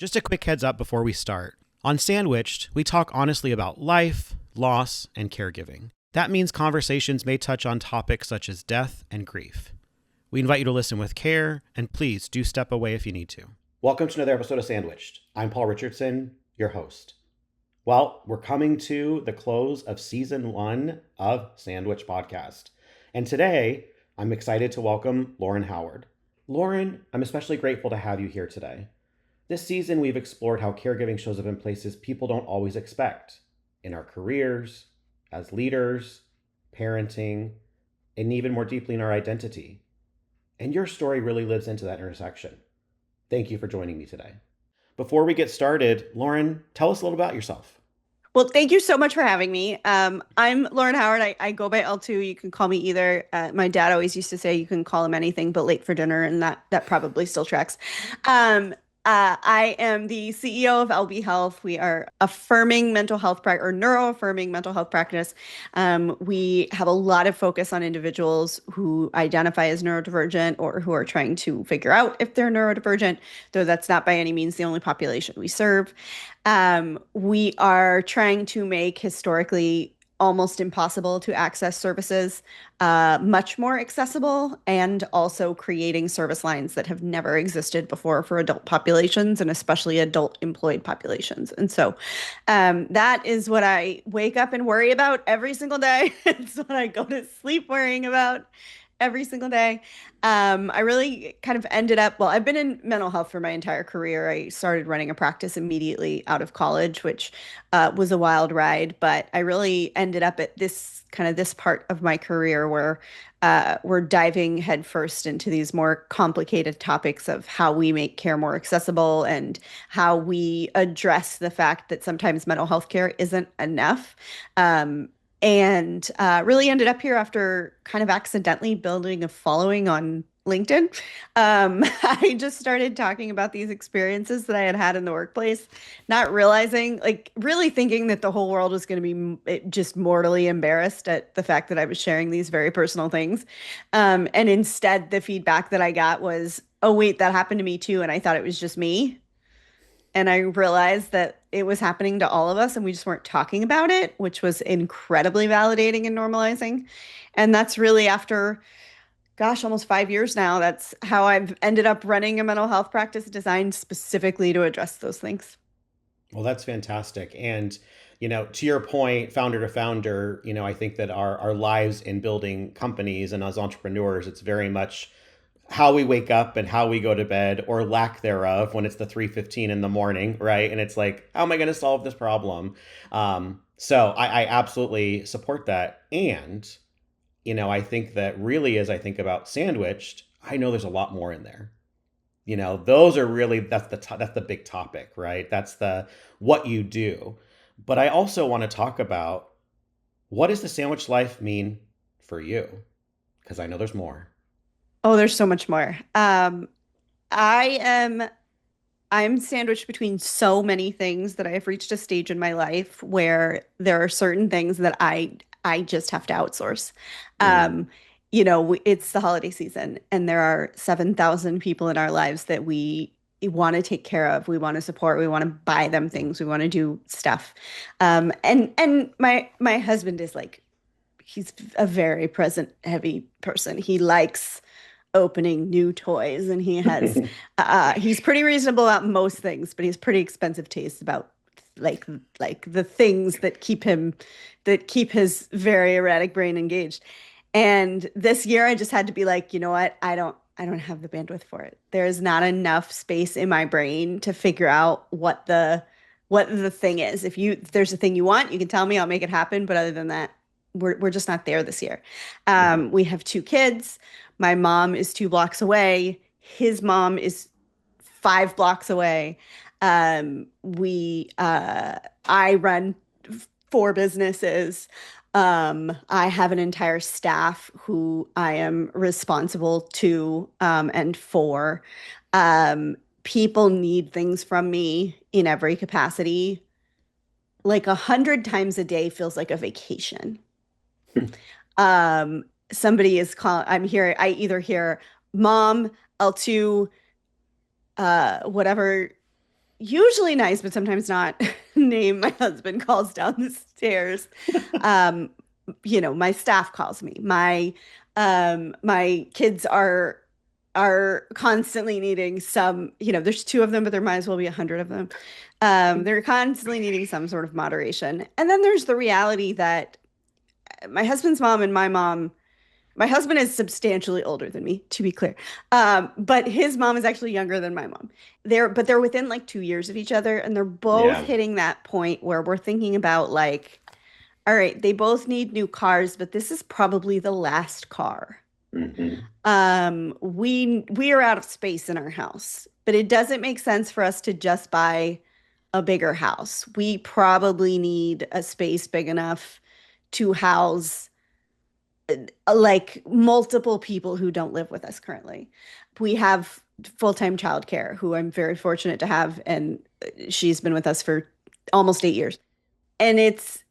Just a quick heads up before we start. On Sandwiched, we talk honestly about life, loss, and caregiving. That means conversations may touch on topics such as death and grief. We invite you to listen with care, and please do step away if you need to. Welcome to another episode of Sandwiched. I'm Paul Richardson, your host. Well, we're coming to the close of season 1 of Sandwich Podcast. And today, I'm excited to welcome Lauren Howard. Lauren, I'm especially grateful to have you here today. This season, we've explored how caregiving shows up in places people don't always expect. In our careers, as leaders, parenting, and even more deeply in our identity. And your story really lives into that intersection. Thank you for joining me today. Before we get started, Lauren, tell us a little about yourself. Well, thank you so much for having me. I'm Lauren Howard. I go by L2. You can call me either. My dad always used to say you can call him anything but late for dinner, and that probably still tracks. I am the CEO of LB Health. We are affirming mental health or neuro-affirming mental health practice. We have a lot of focus on individuals who identify as neurodivergent or who are trying to figure out if they're neurodivergent, though that's not by any means the only population we serve. We are trying to make historically almost impossible to access services much more accessible, and also creating service lines that have never existed before for adult populations and especially adult employed populations. And so that is what I wake up and worry about every single day. It's what I go to sleep worrying about every single day. I really kind of ended up, well, I've been in mental health for my entire career. I started running a practice immediately out of college, which was a wild ride, but I really ended up at this part of my career where we're diving headfirst into these more complicated topics of how we make care more accessible and how we address the fact that sometimes mental health care isn't enough. And really ended up here after kind of accidentally building a following on LinkedIn. I just started talking about these experiences that I had had in the workplace, not realizing, really thinking that the whole world was going to be just mortally embarrassed at the fact that I was sharing these very personal things. And instead, the feedback that I got was, oh, wait, that happened to me too. And I thought it was just me. And I realized that it was happening to all of us and we just weren't talking about it, which was incredibly validating and normalizing. And that's really after, gosh, almost 5 years now. That's how I've ended up running a mental health practice designed specifically to address those things. Well, that's fantastic. And, to your point, founder to founder, I think that our lives in building companies and as entrepreneurs, it's very much how we wake up and how we go to bed, or lack thereof, when it's the 3:15 in the morning, right? And it's like, how am I going to solve this problem? So I absolutely support that. And, I think that really, as I think about Sandwiched, I know there's a lot more in there. Those are really, that's the big topic, right? That's the what you do. But I also want to talk about, what does the sandwich life mean for you? Because I know there's more. Oh, there's so much more. I am I'm sandwiched between so many things that I've reached a stage in my life where there are certain things that I just have to outsource. Mm. Um, it's the holiday season, and there are 7,000 people in our lives that we want to take care of. We want to support. We want to buy them things. We want to do stuff. And my husband is like, he's a very present heavy person. He likes opening new toys, and he's pretty reasonable about most things, but he's pretty expensive taste about like the things that keep his very erratic brain engaged. And this year I just had to be like, you know what, I don't have the bandwidth for it. There's not enough space in my brain to figure out what the thing is. If there's a thing you want, you can tell me, I'll make it happen, but other than that, we're just not there this year. Mhm. We have 2 kids. My mom is 2 blocks away. His mom is 5 blocks away. I run 4 businesses. I have an entire staff who I am responsible to, and for. People need things from me in every capacity. Like 100 times a day feels like a vacation. Somebody is calling, I either hear mom, L2, whatever usually nice, but sometimes not, name my husband calls down the stairs. Um, my staff calls me. My kids are constantly needing some, there's two of them, but there might as well be 100 of them. They're constantly needing some sort of moderation. And then there's the reality that my husband's mom and my mom, my husband is substantially older than me, to be clear. But his mom is actually younger than my mom. They're within like 2 years of each other, and they're both Yeah. hitting that point where we're thinking about like, all right, they both need new cars, but this is probably the last car. Hmm. We are out of space in our house, but it doesn't make sense for us to just buy a bigger house. We probably need a space big enough to house like multiple people who don't live with us currently. We have full-time childcare, who I'm very fortunate to have, and she's been with us for almost 8 years. And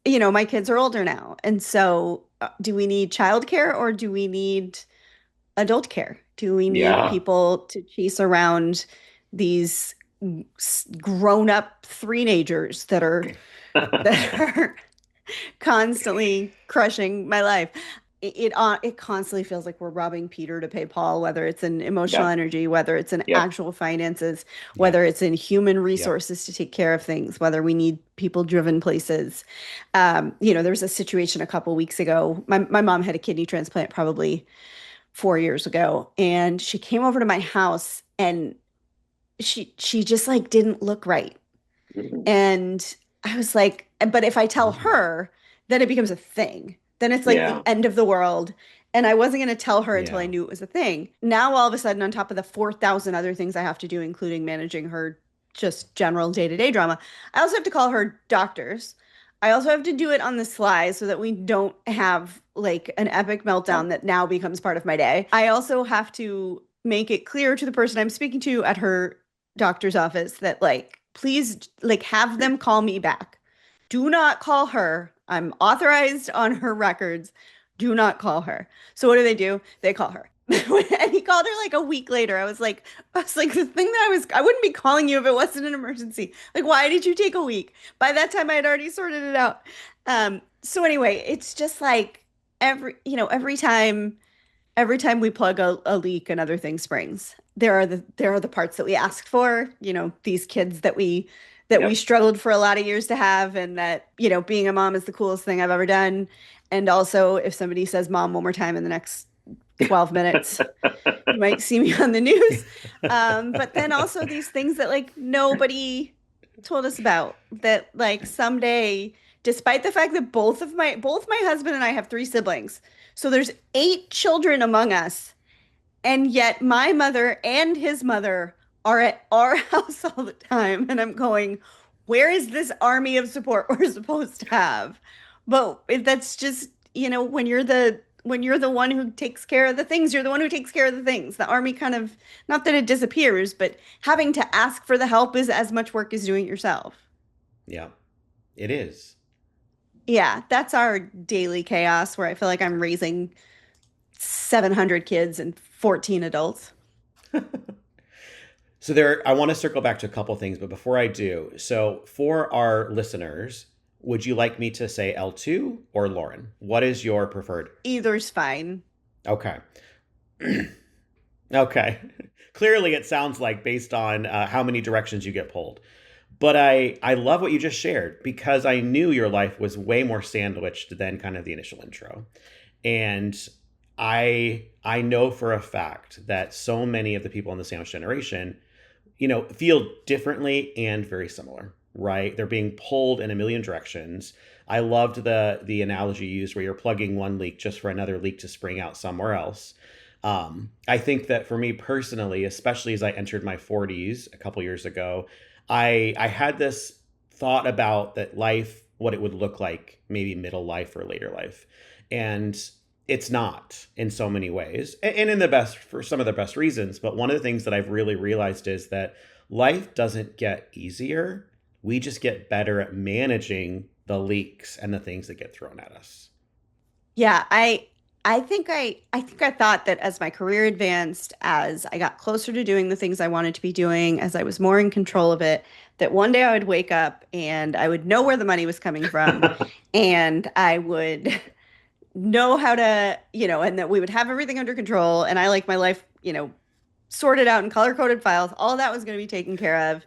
my kids are older now. And so, do we need childcare or do we need adult care? Do we need Yeah. people to chase around these grown-up three-nagers that are constantly crushing my life? It constantly feels like we're robbing Peter to pay Paul, whether it's in emotional Yep. energy, whether it's in Yep. actual finances, Yep. whether it's in human Yep. resources to take care of things, whether we need people-driven places. There was a situation a couple weeks ago. My mom had a kidney transplant probably 4 years ago, and she came over to my house, and she just like didn't look right. Mhm. And I was like, but if I tell Mm. her, then it becomes a thing. Then it's like the Yeah. end of the world. And I wasn't going to tell her until I Yeah. knew it was a thing. Now, all of a sudden, on top of the 4,000 other things I have to do, including managing her just general day-to-day drama, I also have to call her doctors. I also have to do it on the sly so that we don't have like an epic meltdown that now becomes part of my day. I also have to make it clear to the person I'm speaking to at her doctor's office that like please like have them call me back. Do not call her. I'm authorized on her records. Do not call her. So what do? They call her. And he called her like a week later. I was like, the thing that I wouldn't be calling you if it wasn't an emergency. Like, why did you take a week? By that time, I had already sorted it out. So anyway, it's just like every time we plug a leak, another thing springs. There are the parts that we asked for, these kids that we Yep. struggled for a lot of years to have, and that, being a mom is the coolest thing I've ever done. And also, if somebody says mom one more time in the next 12 minutes, you might see me on the news. But then also these things that like nobody told us about, that like someday, despite the fact that both my husband and I have three siblings, so there's 8 children among us, and yet my mother and his mother are at our house all the time, and I'm going, where is this army of support we're supposed to have? But that's just, when you're the one who takes care of the things, you're the one who takes care of the things. The army kind of, not that it disappears, but having to ask for the help is as much work as doing it yourself. Yeah. It is. Yeah, that's our daily chaos where I feel like I'm raising 700 kids and 14 adults. So I want to circle back to a couple things, but before I do, so for our listeners, would you like me to say L2 or Lauren? What is your preferred? Either's fine. Okay. Okay. Clearly, it sounds like based on how many directions you get pulled. But I love what you just shared because I knew your life was way more sandwiched than kind of the initial intro. And I know for a fact that so many of the people in the sandwich generation, feel differently and very similar, right? They're being pulled in a million directions. I loved the analogy you used where you're plugging one leak just for another leak to spring out somewhere else. I think that for me personally, especially as I entered my 40s a couple years ago, I had this thought about that life, what it would look like, maybe middle life or later life. And it's not in so many ways, and in the best, for some of the best reasons. But one of the things that I've really realized is that life doesn't get easier. We just get better at managing the leaks and the things that get thrown at us. Yeah, I thought that as my career advanced, as I got closer to doing the things I wanted to be doing, as I was more in control of it, that one day I would wake up and I would know where the money was coming from, and I would know how to, and that we would have everything under control, and I like my life, sorted out in color-coded files. All of that was going to be taken care of.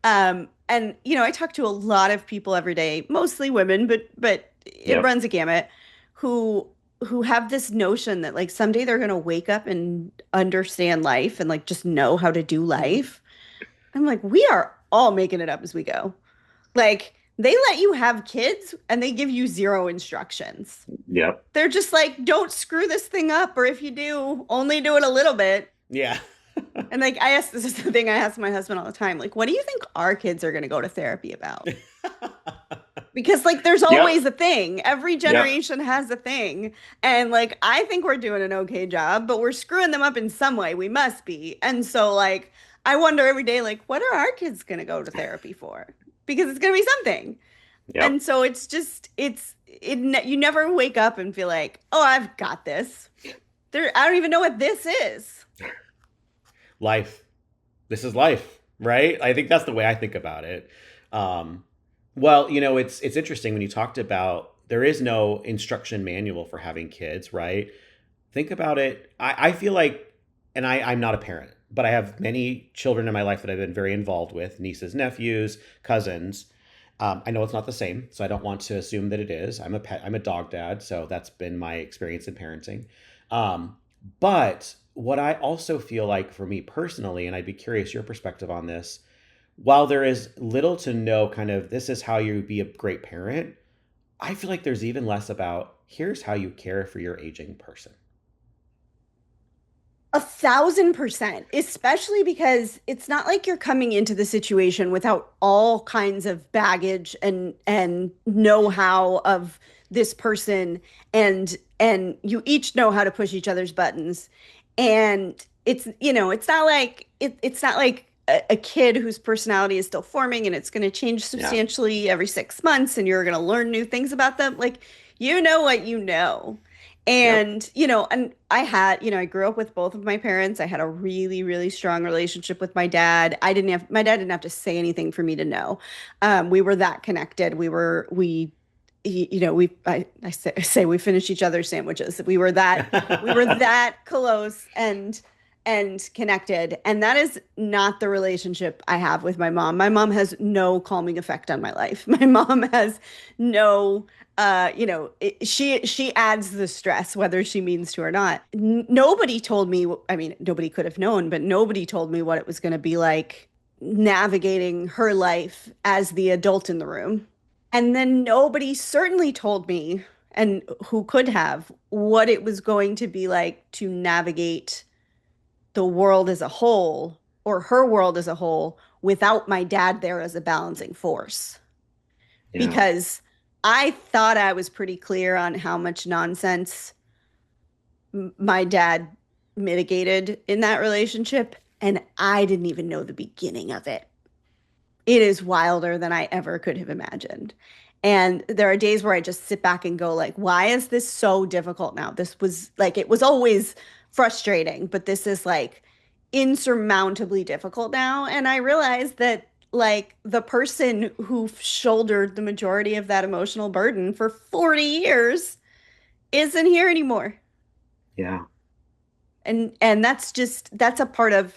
And I talk to a lot of people every day, mostly women, but it Yep. runs a gamut, who who have this notion that like someday they're gonna wake up and understand life and like just know how to do life. I'm like, we are all making it up as we go. Like they let you have kids and they give you zero instructions. Yep. They're just like, don't screw this thing up, or if you do, only do it a little bit. Yeah. And like this is the thing I ask my husband all the time. Like, what do you think our kids are gonna go to therapy about? Because like there's Yep. always a thing. Every Yep. generation has a thing. And like I think we're doing an okay job, but we're screwing them up in some way. We must be. And so like I wonder every day, like, what are our kids gonna go to therapy for? Because it's gonna be something. Yep. And so it's just you never wake up and feel like, oh, I've got this. I don't even know what this is. Life. This is life, right? I think that's the way I think about it. Um, well, it's interesting when you talked about there is no instruction manual for having kids, right? Think about it. I feel like, and I'm not a parent, but I have many children in my life that I've been very involved with, nieces, nephews, cousins. I know it's not the same, so I don't want to assume that it is. I'm a dog dad, so that's been my experience in parenting. Um, but what I also feel like for me personally, and I'd be curious your perspective on this, while there is little to no kind of this is how you be a great parent, I feel like there's even less about here's how you care for your aging person. 1,000%, especially because it's not like you're coming into the situation without all kinds of baggage and know-how of this person, and you each know how to push each other's buttons. And it's not like a kid whose personality is still forming and it's going to change Yeah. substantially every 6 months and you're going to learn new things about them. Like, you know what you know. Yep. And I grew up with both of my parents. I had a really, really strong relationship with my dad. My dad didn't have to say anything for me to know. We were that connected. I say we finished each other's sandwiches. We were that close and connected. And that is not the relationship I have with my mom. My mom has no calming effect on my life. My mom has no she adds the stress whether she means to or not. Nobody told me, I mean, nobody could have known, but nobody told me what it was going to be like navigating her life as the adult in the room. And then nobody certainly told me, and who could have, what it was going to be like to navigate the world as a whole, or her world as a whole, without my dad there as a balancing force. Yeah. Because I thought I was pretty clear on how much nonsense my dad mitigated in that relationship, and I didn't even know the beginning of it. It is wilder than I ever could have imagined. And there are days where I just sit back and go like, why is this so difficult now? This was like, it was always frustrating, but this is like insurmountably difficult now. And I realize that like the person who shouldered the majority of that emotional burden for 40 years isn't here anymore. Yeah. And that's a part of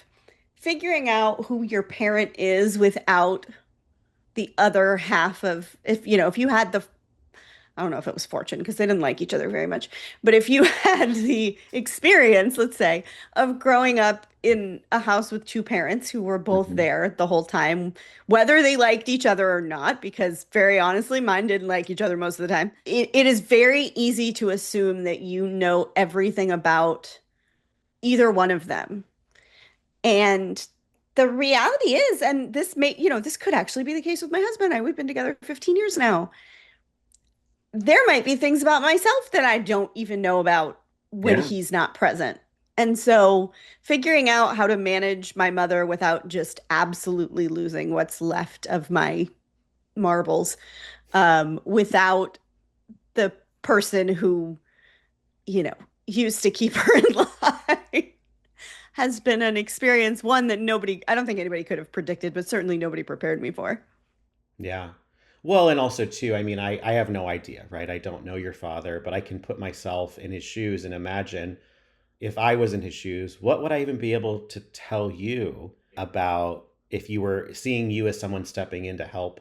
figuring out who your parent is without the other half of, if you had the, I don't know if it was fortune because they didn't like each other very much, but if you had the experience, let's say, of growing up in a house with two parents who were both Hmm. there the whole time, whether they liked each other or not, because very honestly, mine didn't like each other most of the time, it is very easy to assume that you know everything about either one of them. And the reality is, and this could actually be the case with my husband. We've been together 15 years now. There might be things about myself that I don't even know about when Yeah. he's not present. And so figuring out how to manage my mother without just absolutely losing what's left of my marbles, without the person who, you know, used to keep her in line has been an experience, one that I don't think anybody could have predicted, but certainly nobody prepared me for. Yeah. Well, and also too, I mean, I have no idea, right? I don't know your father, but I can put myself in his shoes and imagine if I was in his shoes, what would I even be able to tell you about if you were seeing you as someone stepping in to help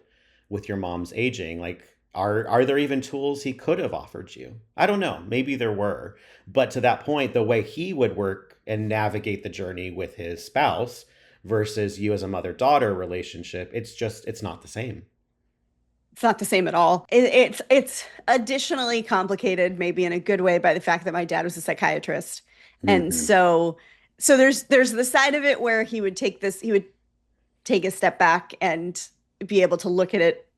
with your mom's aging? Like, are there even tools he could have offered you? I don't know. Maybe there were. But to that point, the way he would work and navigate the journey with his spouse versus you as a mother-daughter relationship, it's not the same. It's not the same at all. It's additionally complicated, maybe in a good way, by the fact that my dad was a psychiatrist, and Hmm. so there's the side of it where he would take a step back and be able to look at it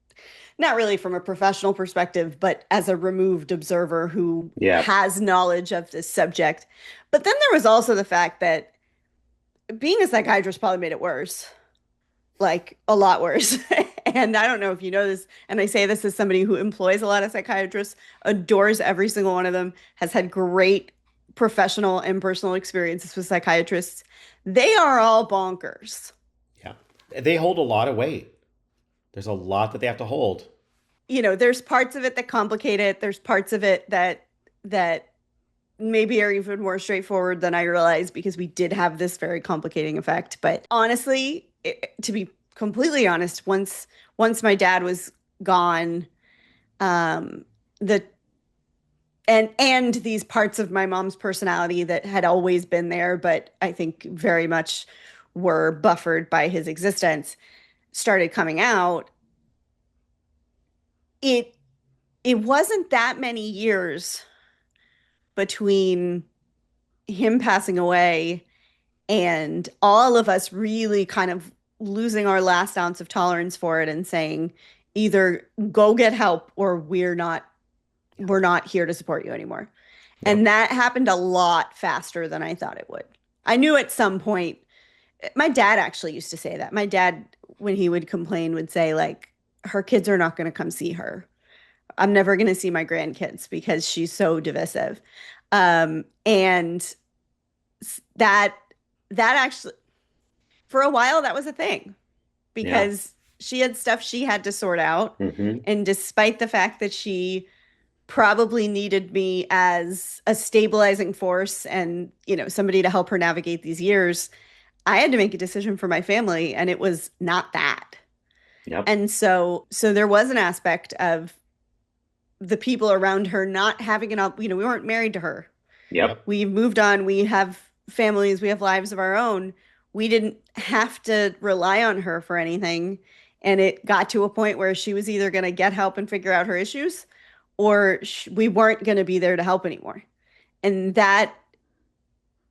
not really from a professional perspective, but as a removed observer who Yeah. has knowledge of this subject. But then there was also the fact that being a psychiatrist probably made it worse, like a lot worse. And I don't know if you know this, and I say this as somebody who employs a lot of psychiatrists, adores every single one of them, has had great professional and personal experiences with psychiatrists. They are all bonkers. Yeah. They hold a lot of weight. There's a lot that they have to hold. There's parts of it that complicate it. There's parts of it that maybe are even more straightforward than I realized because we did have this very complicating effect. But honestly, to be completely honest, once my dad was gone, the and these parts of my mom's personality that had always been there, but I think very much were buffered by his existence, started coming out. It it wasn't that many years between him passing away and all of us really kind of losing our last ounce of tolerance for it and saying either go get help or we're not here to support you anymore. Yep. And that happened a lot faster than I thought it would. I knew at some point, my dad actually used to say that. My dad, when he would complain, would say, like, her kids are not going to come see her. I'm never going to see my grandkids because she's so divisive. And that actually, for a while, that was a thing Yeah. because she had stuff she had to sort out. Hmm. And despite the fact that she probably needed me as a stabilizing force and, somebody to help her navigate these years, I had to make a decision for my family, and it was not that. Yep. And so there was an aspect of the people around her not having we weren't married to her. Yep. We moved on. We have families. We have lives of our own. We didn't have to rely on her for anything. And it got to a point where she was either going to get help and figure out her issues, or we weren't going to be there to help anymore. And that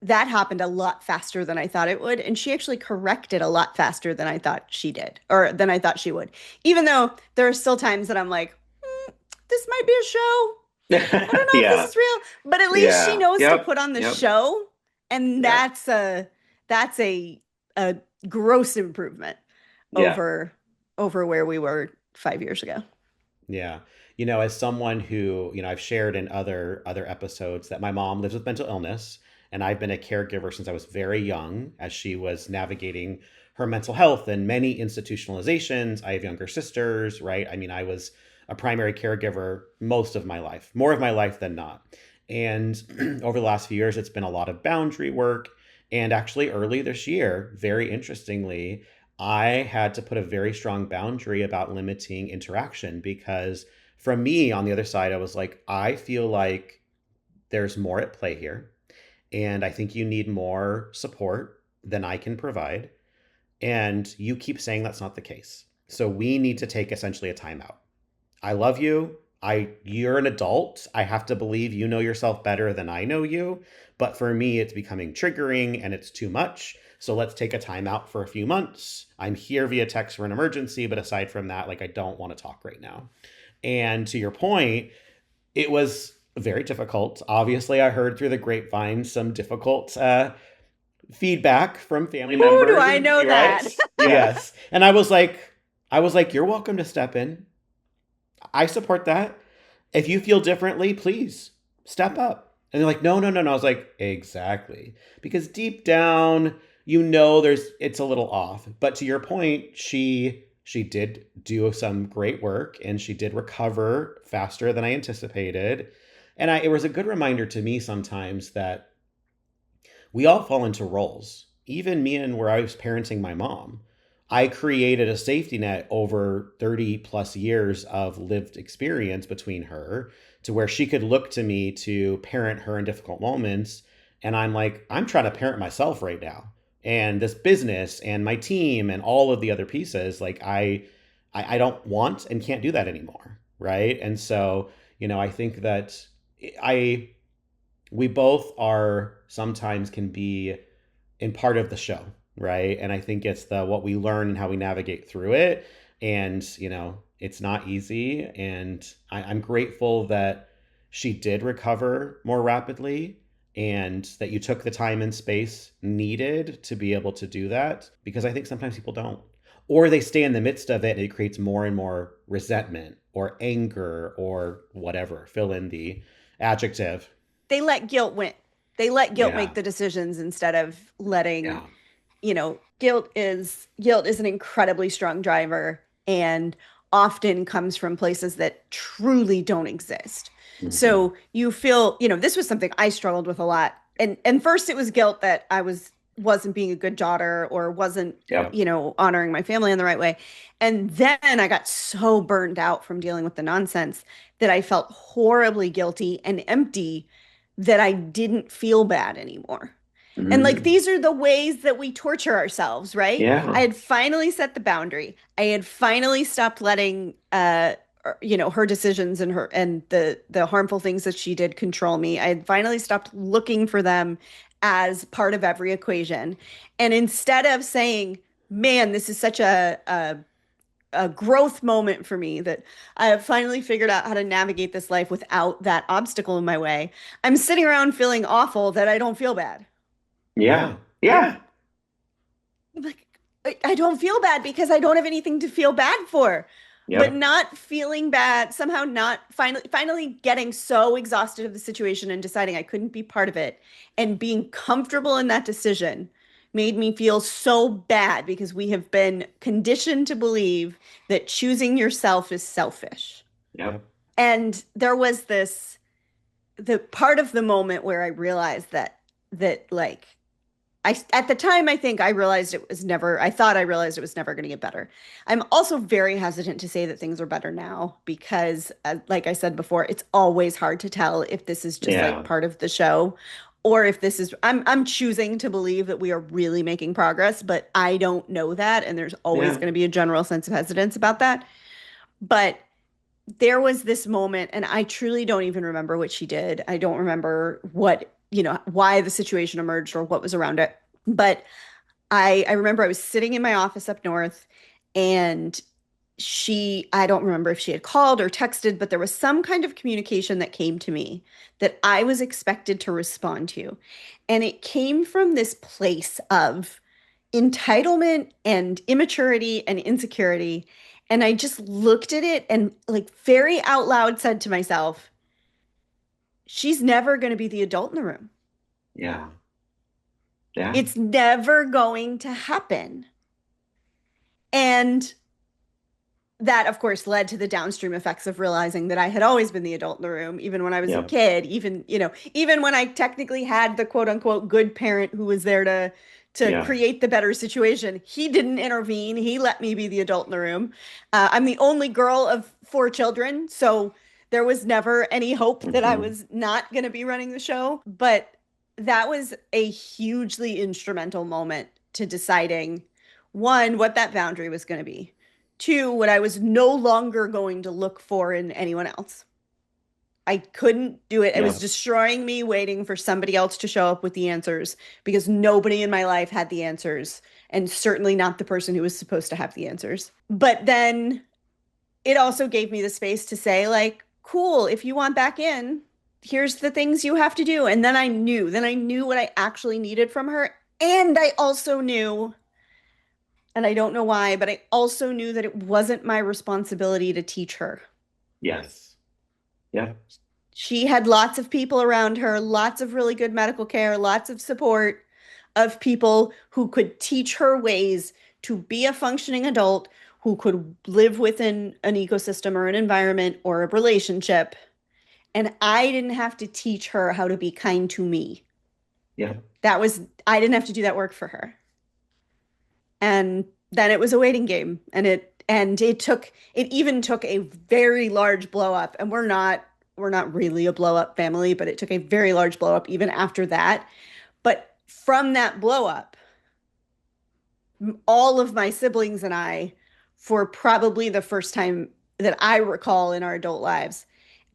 happened a lot faster than I thought it would. And she actually corrected a lot faster than I thought she did, or than I thought she would. Even though there are still times that I'm like, this might be a show. I don't know if Yeah. this is real, but at least she Yeah. knows to Yep. put on the Yep. show, and Yep. that's a gross improvement Yeah. over where we were 5 years ago. Yeah. As someone who, I've shared in other episodes that my mom lives with mental illness, and I've been a caregiver since I was very young as she was navigating her mental health and many institutionalizations. I have younger sisters, right? I mean, I was a primary caregiver most of my life, more of my life than not. And over the last few years, it's been a lot of boundary work. And actually, early this year, very interestingly, I had to put a very strong boundary about limiting interaction because from me on the other side, I was like, I feel like there's more at play here. And I think you need more support than I can provide. And you keep saying that's not the case. So we need to take essentially a timeout. I love you. You're an adult. I have to believe you know yourself better than I know you. But for me, it's becoming triggering and it's too much. So let's take a timeout for a few months. I'm here via text for an emergency, but aside from that, like I don't want to talk right now. And to your point, it was very difficult. Obviously, I heard through the grapevine some difficult feedback from family Who do members. I know Right? that? Yeah. Yes. And I was like, you're welcome to step in. I support that. If you feel differently, please step up. And they're like, no, no, no, no. I was like, exactly. Because deep down, it's a little off. But to your point, she did do some great work and she did recover faster than I anticipated. And it was a good reminder to me sometimes that we all fall into roles. Even me and where I was parenting my mom, I created a safety net over 30 plus years of lived experience between her to where she could look to me to parent her in difficult moments. And I'm like, I'm trying to parent myself right now. And this business and my team and all of the other pieces, like I don't want and can't do that anymore. Right. And so, I think that I we both are sometimes can be in part of the show, right? And I think it's the what we learn and how we navigate through it. And it's not easy. And I'm grateful that she did recover more rapidly and that you took the time and space needed to be able to do that, because I think sometimes people don't, or they stay in the midst of it and it creates more and more resentment or anger or whatever, fill in the adjective. They let guilt win. They let guilt Yeah. make the decisions instead of letting, Yeah. Guilt is an incredibly strong driver and often comes from places that truly don't exist. Mhm. So you feel, this was something I struggled with a lot. And first it was guilt that I wasn't being a good daughter or wasn't, Yep. honoring my family in the right way. And then I got so burned out from dealing with the nonsense that I felt horribly guilty and empty that I didn't feel bad anymore. And like, Mm. these are the ways that we torture ourselves, right? Yeah. I had finally set the boundary. I had finally stopped letting her decisions and the harmful things that she did control me. I had finally stopped looking for them as part of every equation. And instead of saying, man, this is such a growth moment for me that I have finally figured out how to navigate this life without that obstacle in my way, I'm sitting around feeling awful that I don't feel bad. Yeah. Yeah. Like, I don't feel bad because I don't have anything to feel bad for. But Yep. not feeling bad, somehow not finally getting so exhausted of the situation and deciding I couldn't be part of it and being comfortable in that decision made me feel so bad because we have been conditioned to believe that choosing yourself is selfish. Yep. And there was the part of the moment where I realized that like at the time, I think I thought I realized it was never going to get better. I'm also very hesitant to say that things are better now because, like I said before, it's always hard to tell if this is just like Yeah. part of the show or if I'm choosing to believe that we are really making progress, but I don't know that. And there's always Yeah. going to be a general sense of hesitance about that. But there was this moment, and I truly don't even remember what she did. I don't remember why the situation emerged or what was around it. But I remember I was sitting in my office up north and I don't remember if she had called or texted, but there was some kind of communication that came to me that I was expected to respond to. And it came from this place of entitlement and immaturity and insecurity. And I just looked at it and like very out loud said to myself, she's never going to be the adult in the room. Yeah. Yeah. It's never going to happen. And that, of course, led to the downstream effects of realizing that I had always been the adult in the room, even when I was a Yep. kid, even when I technically had the quote unquote good parent who was there to Yeah. create the better situation. He didn't intervene. He let me be the adult in the room. I'm the only girl of 4 children, so there was never any hope that I Mhm. was not going to be running the show. But that was a hugely instrumental moment to deciding, one, what that boundary was going to be. 2, what I was no longer going to look for in anyone else. I couldn't do it. It was Yeah. destroying me waiting for somebody else to show up with the answers because nobody in my life had the answers, and certainly not the person who was supposed to have the answers. But then it also gave me the space to say, like, cool, if you want back in, here's the things you have to do. And then I knew what I actually needed from her. And I also knew, and I don't know why, but I also knew that it wasn't my responsibility to teach her. Yes. Yep. She had lots of people around her, lots of really good medical care, lots of support of people who could teach her ways to be a functioning adult, who could live within an ecosystem or an environment or a relationship. And I didn't have to teach her how to be kind to me. Yeah. I didn't have to do that work for her. And then it was a waiting game. It even took a very large blow up. And we're not really a blow up family, but it took a very large blow up even after that. But from that blow up, all of my siblings and I, for probably the first time that I recall in our adult lives,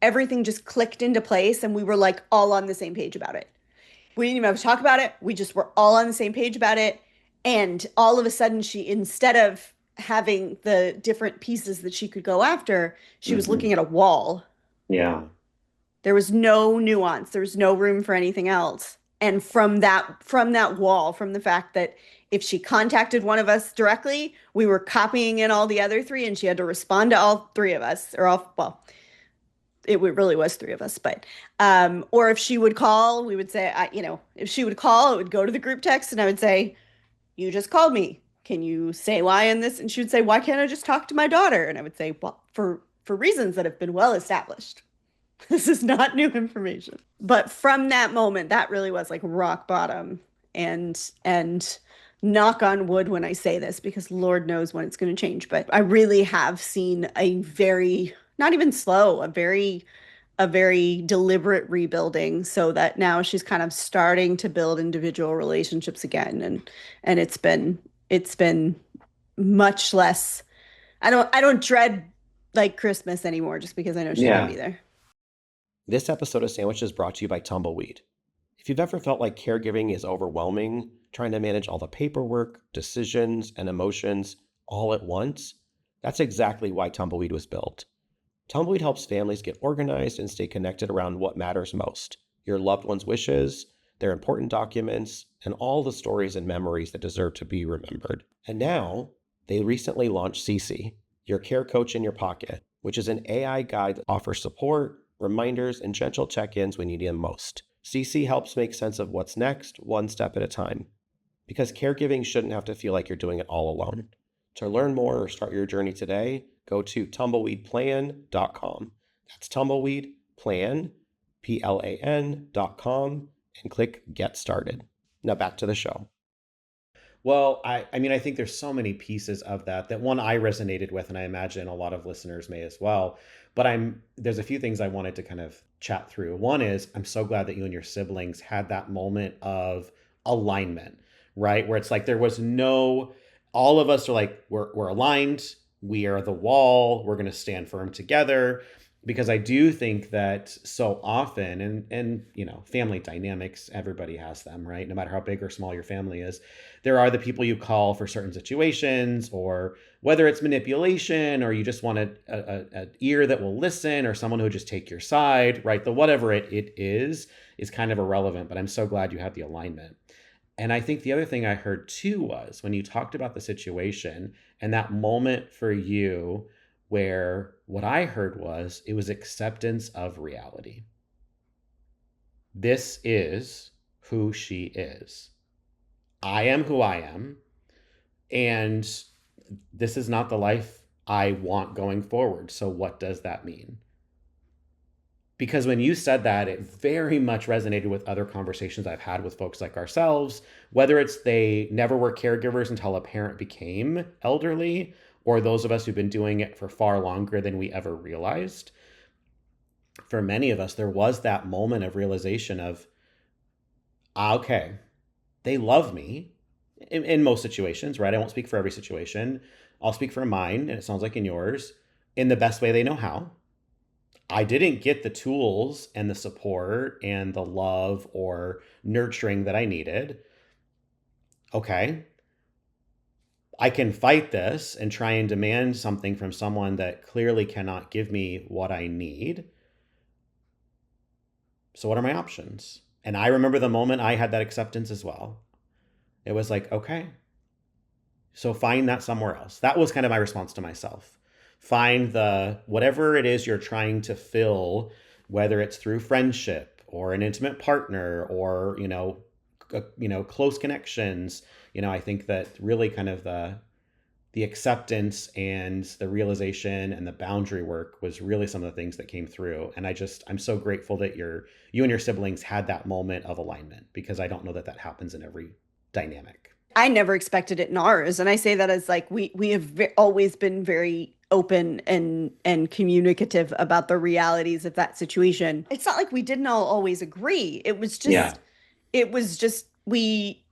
everything just clicked into place and we were like all on the same page about it. We didn't even have to talk about it. We just were all on the same page about it. And all of a sudden, instead of having the different pieces that she could go after, she was looking at a wall. Yeah. There was no nuance. There was no room for anything else. And from that wall, from the fact that if she contacted one of us directly, we were copying in all the other three, and she had to respond to all three of us, well, it really was three of us, but or if she would call, we would say, if she would call, it would go to the group text, and I would say, "You just called me. Can you say why in this?" And she would say, "Why can't I just talk to my daughter?" And I would say, "Well, for reasons that have been well established. This is not new information." But from that moment, that really was like rock bottom, and knock on wood when I say this, because Lord knows when it's going to change. But I really have seen a very, not even slow, a very deliberate rebuilding, so that now she's kind of starting to build individual relationships again, and it's been much less. I don't dread like Christmas anymore just because I know she's gonna be there. This episode of Sandwich is brought to you by Tumbleweed. If you've ever felt like caregiving is overwhelming, trying to manage all the paperwork, decisions, and emotions all at once, that's exactly why Tumbleweed was built. Tumbleweed helps families get organized and stay connected around what matters most: your loved one's wishes, their important documents, and all the stories and memories that deserve to be remembered. And now, they recently launched CC, your care coach in your pocket, which is an AI guide that offers support, reminders, and gentle check-ins when you need them most. CC helps make sense of what's next, one step at a time. Because caregiving shouldn't have to feel like you're doing it all alone. To learn more or start your journey today, go to tumbleweedplan.com. That's tumbleweedplan, PLAN.com, and click Get Started. Now back to the show. Well, I mean, I think there's so many pieces of that one I resonated with, and I imagine a lot of listeners may as well. But there's a few things I wanted to kind of chat through. One is, I'm so glad that you and your siblings had that moment of alignment, right? Where it's like all of us are like, we're aligned, we are the wall, we're going to stand firm together. Because I do think that so often, and family dynamics, everybody has them, right? No matter how big or small your family is, there are the people you call for certain situations, or whether it's manipulation, or you just want an ear that will listen, or someone who just take your side, right? The whatever it is kind of irrelevant, but I'm so glad you had the alignment. And I think the other thing I heard too was when you talked about the situation and that moment for you, where what I heard was it was acceptance of reality. This is who she is. I am who I am. And this is not the life I want going forward. So what does that mean? Because when you said that, it very much resonated with other conversations I've had with folks like ourselves, whether it's they never were caregivers until a parent became elderly, or those of us who've been doing it for far longer than we ever realized. For many of us, there was that moment of realization of, okay, they love me in most situations, right? I won't speak for every situation. I'll speak for mine, and it sounds like in yours, in the best way they know how. I didn't get the tools and the support and the love or nurturing that I needed. Okay, I can fight this and try and demand something from someone that clearly cannot give me what I need. So what are my options? And I remember the moment I had that acceptance as well. It was like, okay, so find that somewhere else. That was kind of my response to myself. Find whatever it is you're trying to fill whether it's through friendship or an intimate partner or, close connections. I think that really kind of the acceptance and the realization and the boundary work was really some of the things that came through. And I'm so grateful that you and your siblings had that moment of alignment, because I don't know that that happens in every dynamic. I never expected it in ours. And I say that as like, we have always been very open and communicative about the realities of that situation. It's not like we didn't all always agree. It was just, we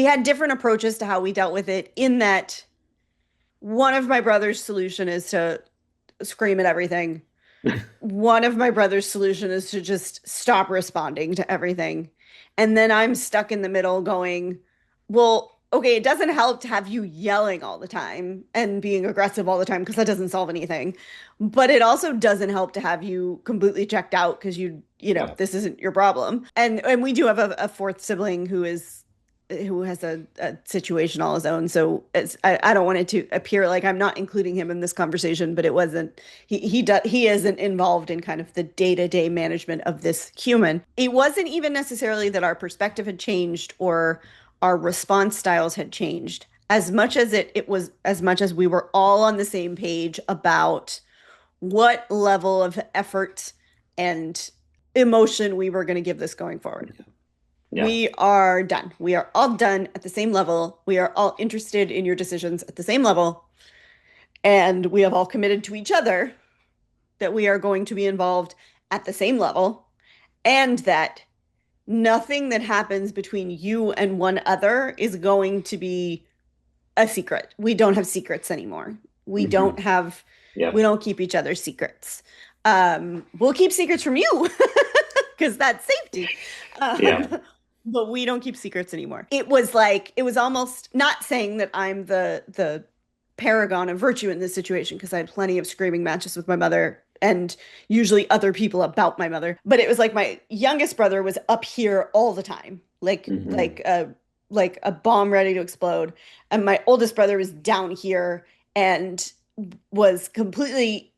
had different approaches to how we dealt with it, in that one of my brother's solution is to scream at everything. One of my brother's solution is to just stop responding to everything. And then I'm stuck in the middle going, well, okay, it doesn't help to have you yelling all the time and being aggressive all the time, because that doesn't solve anything. But it also doesn't help to have you completely checked out because this isn't your problem. And we do have a fourth sibling who has a situation all his own. So I don't want it to appear like I'm not including him in this conversation, but it wasn't, he isn't involved in kind of the day-to-day management of this human. It wasn't even necessarily that our perspective had changed or our response styles had changed, as much as we were all on the same page about what level of effort and emotion we were going to give this going forward. Yeah. We are done. We are all done at the same level. We are all interested in your decisions at the same level. And we have all committed to each other that we are going to be involved at the same level, and that nothing that happens between you and one other is going to be a secret. We don't have secrets anymore. We don't have, we don't keep each other's secrets. We'll keep secrets from you because that's safety. But we don't keep secrets anymore. It was almost, not saying that I'm the paragon of virtue in this situation, because I had plenty of screaming matches with my mother and usually other people about my mother. But it was like my youngest brother was up here all the time, like a bomb ready to explode. And my oldest brother was down here and was completely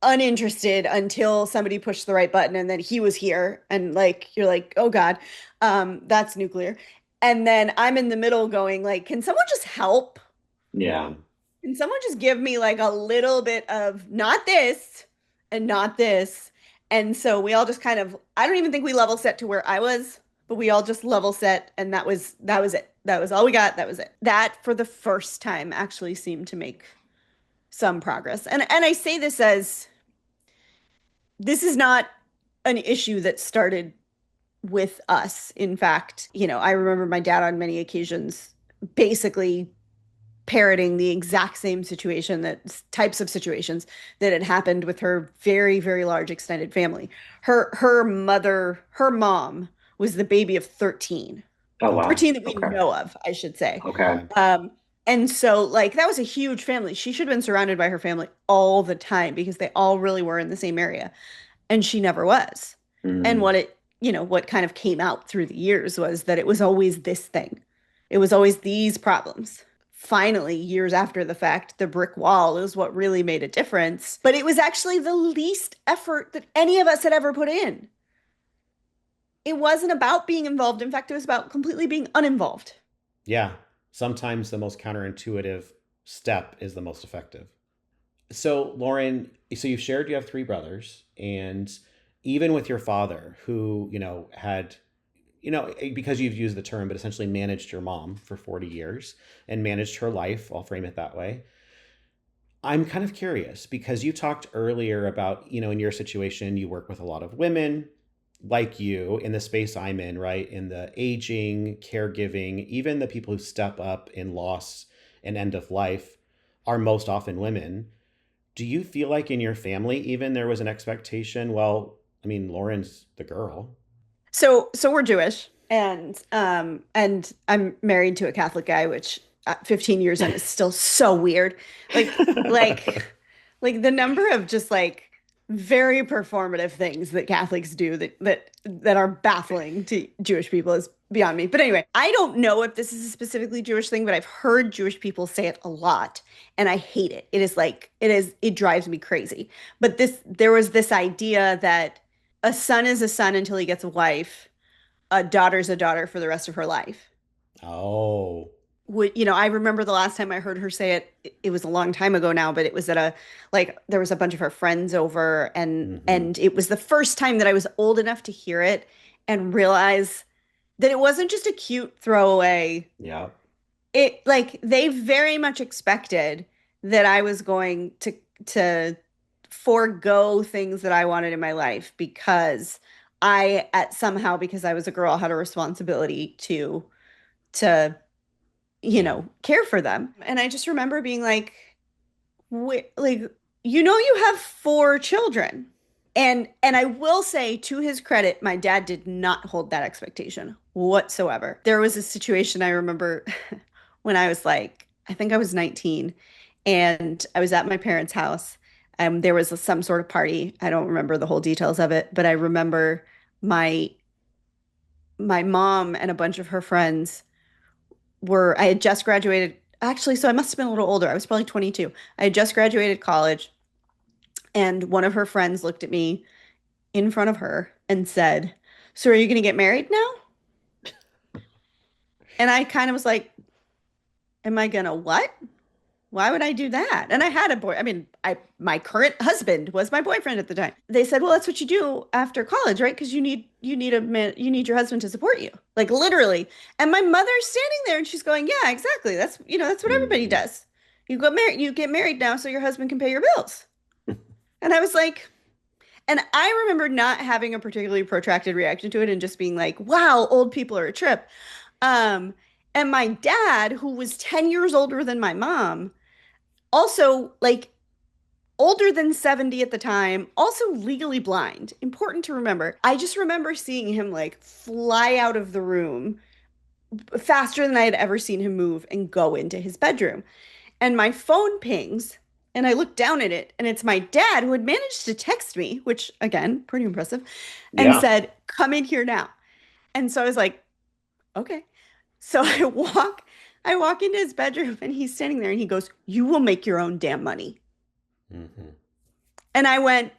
uninterested until somebody pushed the right button, and then he was here, and you're like, oh God, that's nuclear. And then I'm in the middle going like, can someone just help? Yeah. Can someone just give me like a little bit of not this and not this? And so we all just kind of, I don't even think we level set to where I was, but we all just level set, and that was it. That was all we got. That was it. That, for the first time, actually seemed to make some progress. And I say this as, this is not an issue that started with us. In fact, I remember my dad on many occasions basically parroting the exact same types of situations that had happened with her very, very large extended family. Her mom was the baby of 13. Oh, wow. 13 that we know of, I should say. Okay. And so that was a huge family. She should have been surrounded by her family all the time, because they all really were in the same area. And she never was. And what kind of came out through the years was that it was always this thing. It was always these problems. Finally, years after the fact, the brick wall is what really made a difference. But it was actually the least effort that any of us had ever put in. It wasn't about being involved. In fact, it was about completely being uninvolved. Yeah. Sometimes the most counterintuitive step is the most effective. So, Lauren, you've shared you have 3 brothers, and even with your father, who, had, because you've used the term, but essentially managed your mom for 40 years and managed her life, I'll frame it that way. I'm kind of curious, because you talked earlier about, in your situation, you work with a lot of women like you in the space I'm in, right? In the aging, caregiving, even the people who step up in loss and end of life are most often women. Do you feel like in your family, even there was an expectation? Well, Lauren's the girl. So we're Jewish, and I'm married to a Catholic guy, which 15 years in is still so weird. Like the number of just very performative things that Catholics do that are baffling to Jewish people is beyond me. But anyway, I don't know if this is a specifically Jewish thing, but I've heard Jewish people say it a lot, and I hate it. It drives me crazy. But there was this idea that a son is a son until he gets a wife, a daughter's a daughter for the rest of her life. Oh. I remember the last time I heard her say it was a long time ago now, but it was there was a bunch of her friends over, and it was the first time that I was old enough to hear it and realize that it wasn't just a cute throwaway. Yeah. They very much expected that I was going to forego things that I wanted in my life because because I was a girl, had a responsibility to care for them. And I just remember being like, you have 4 children. And I will say, to his credit, my dad did not hold that expectation whatsoever. There was a situation I remember when I was I think I was 19, and I was at my parents' house. There was some sort of party. I don't remember the whole details of it, but I remember my mom and a bunch of her friends I had just graduated. Actually, so I must have been a little older. I was probably 22. I had just graduated college, and one of her friends looked at me in front of her and said, "So are you going to get married now?" And I kind of was like, "Am I going to what? Why would I do that?" And I had a boy. I mean, my current husband was my boyfriend at the time. They said, "Well, that's what you do after college, right? Because you need your husband to support you." Like, literally. And my mother's standing there and she's going, "Yeah, exactly. That's what everybody does. You get married now so your husband can pay your bills." And I was like, and I remember not having a particularly protracted reaction to it and just being like, "Wow, old people are a trip." And my dad, who was 10 years older than my mom, also older than 70 at the time, also legally blind. Important to remember. I just remember seeing him fly out of the room faster than I had ever seen him move and go into his bedroom. And my phone pings, and I look down at it, and it's my dad, who had managed to text me, which, again, pretty impressive, and said, "Come in here now." And so I was like, okay. So I walk into his bedroom, and he's standing there, and he goes, "You will make your own damn money." Mm-hmm. And I went,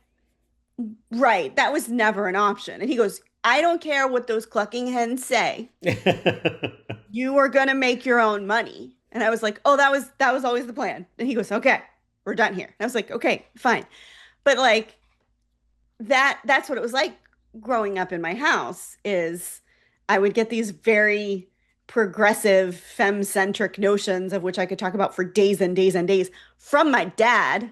"Right, that was never an option." And he goes, "I don't care what those clucking hens say. You are going to make your own money." And I was like, "Oh, that was always the plan." And he goes, "Okay, we're done here." And I was like, "Okay, fine." But that's what it was like growing up in my house. Is I would get these very progressive femme-centric notions, of which I could talk about for days and days and days, from my dad.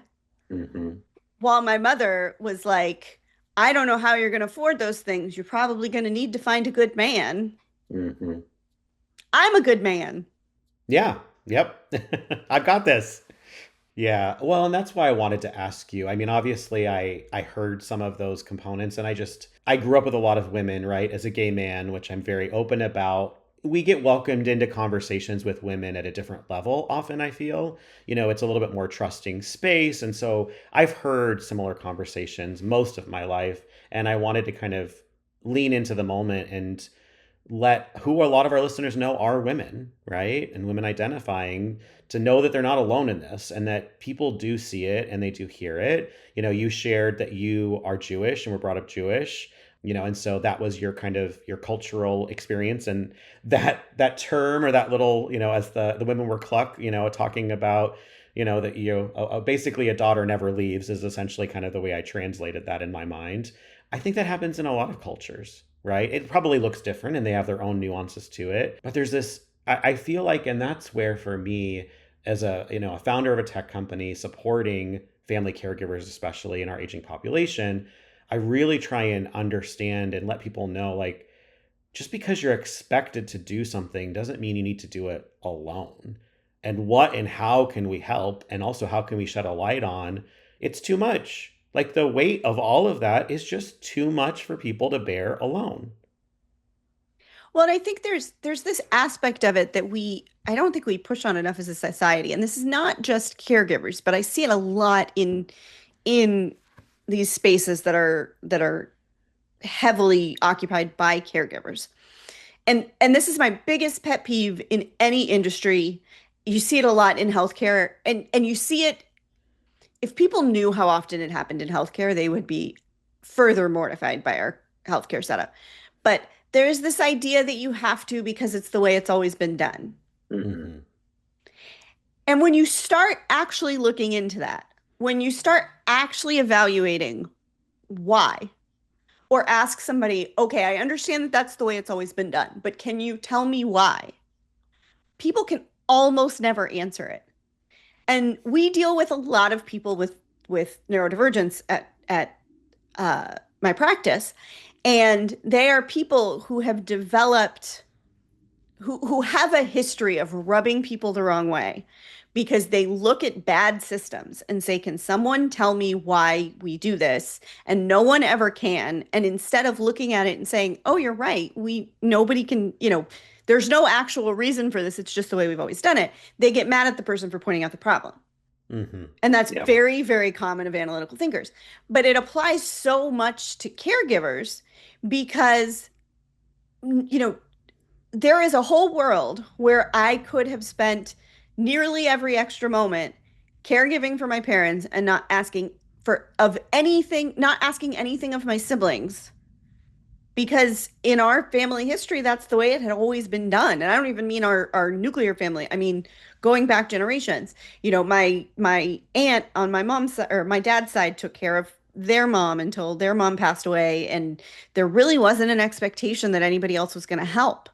Mm-hmm. While my mother was like, "I don't know how you're going to afford those things. You're probably going to need to find a good man." Mm-hmm. I'm a good man. Yeah. Yep. I've got this. Yeah. Well, and that's why I wanted to ask you. I mean, obviously I heard some of those components, and I grew up with a lot of women, right? As a gay man, which I'm very open about. We get welcomed into conversations with women at a different level. Often I feel, it's a little bit more trusting space. And so I've heard similar conversations most of my life. And I wanted to kind of lean into the moment and let who a lot of our listeners know are women, right? And women identifying, to know that they're not alone in this, and that people do see it and they do hear it. You shared that you are Jewish and were brought up Jewish, and so that was your kind of your cultural experience. And that term, or that little, as the women were cluck, talking about, that basically a daughter never leaves, is essentially kind of the way I translated that in my mind. I think that happens in a lot of cultures, right? It probably looks different and they have their own nuances to it. But there's this, I feel like, and that's where for me, as a founder of a tech company supporting family caregivers, especially in our aging population, I really try and understand and let people know, just because you're expected to do something doesn't mean you need to do it alone. And what and how can we help? And also, how can we shed a light on? It's too much. The weight of all of that is just too much for people to bear alone. Well, and I think there's this aspect of it that I don't think we push on enough as a society. And this is not just caregivers, but I see it a lot in these spaces that are heavily occupied by caregivers. And this is my biggest pet peeve in any industry. You see it a lot in healthcare, and you see it if people knew how often it happened in healthcare, they would be further mortified by our healthcare setup. But there's this idea that you have to because it's the way it's always been done. Mhm. And when you start actually looking into that, when you start actually evaluating why, or ask somebody, okay, I understand that that's the way it's always been done, but can you tell me why? People can almost never answer it. And we deal with a lot of people with neurodivergence at my practice, and they are people who have developed who have a history of rubbing people the wrong way because they look at bad systems and say, can someone tell me why we do this? And no one ever can. And instead of looking at it and saying, oh, you're right, nobody can, there's no actual reason for this, it's just the way we've always done it, they get mad at the person for pointing out the problem. And that's Yeah. very, very common of analytical thinkers. But it applies so much to caregivers because, there is a whole world where I could have spent nearly every extra moment caregiving for my parents and not asking anything of my siblings. Because in our family history, that's the way it had always been done. And I don't even mean our nuclear family. I mean, going back generations. My aunt on my mom's or my dad's side took care of their mom until their mom passed away. And there really wasn't an expectation that anybody else was going to help.